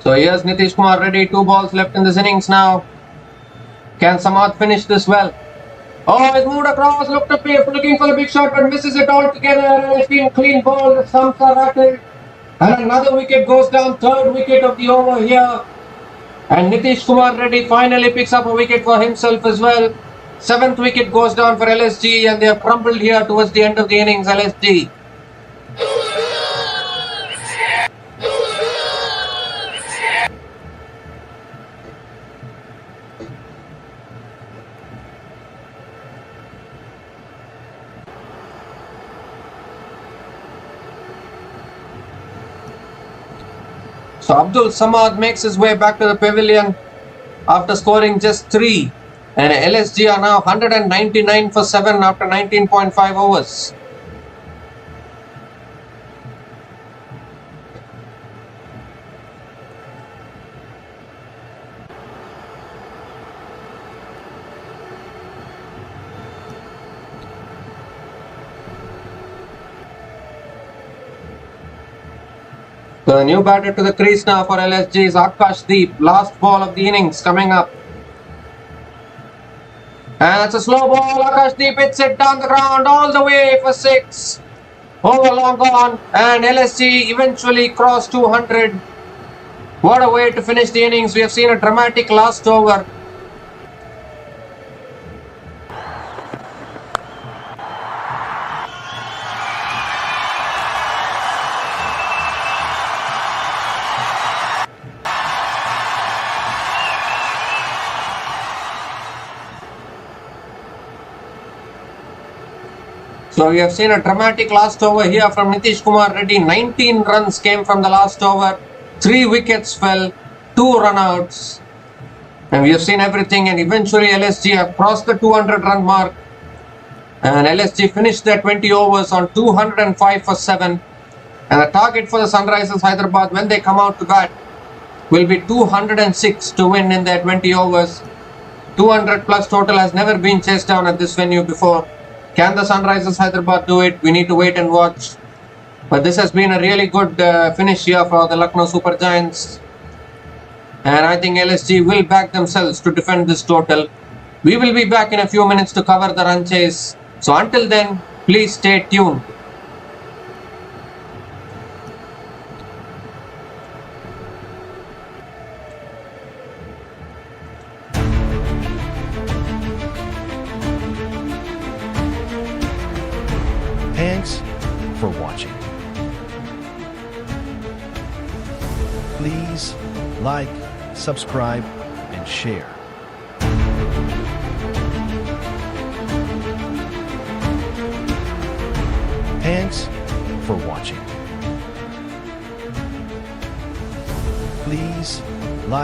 S1: So here's Nitish Kumar Reddy, 2 balls left in this innings now. Can Samad finish this well? Oh, he's moved across, looked up here, looking for the big shot, but misses it altogether. It's been clean ball. The stumps are rattled. And another wicket goes down, third wicket of the over here. And Nitish Kumar Reddy finally picks up a wicket for himself as well. Seventh wicket goes down for LSG, and they have crumbled here towards the end of the innings, LSG. So Abdul Samad makes his way back to the pavilion after scoring just 3. And LSG are now 199 for 7 after 19.5 overs. So the new batter to the crease now for LSG is Akash Deep. Last ball of the innings coming up. And it's a slow ball. Akash Deep hits it down the ground all the way for 6. Over long gone. And LSG eventually crossed 200. What a way to finish the innings. We have seen a dramatic last over. So we have seen a dramatic last over here from Nitish Kumar Reddy. 19 runs came from the last over. 3 wickets fell, 2 runouts. And we have seen everything, and eventually LSG have crossed the 200 run mark. And LSG finished their 20 overs on 205 for 7. And the target for the Sunrisers Hyderabad when they come out to bat will be 206 to win in their 20 overs. 200 plus total has never been chased down at this venue before. Can the Sunrisers Hyderabad do it? We need to wait and watch. But this has been a really good finish here for the Lucknow Supergiants. And I think LSG will back themselves to defend this total. We will be back in a few minutes to cover the run chase. So until then, please stay tuned.
S2: Thanks for watching. Please like, subscribe, and share. Thanks for watching. Please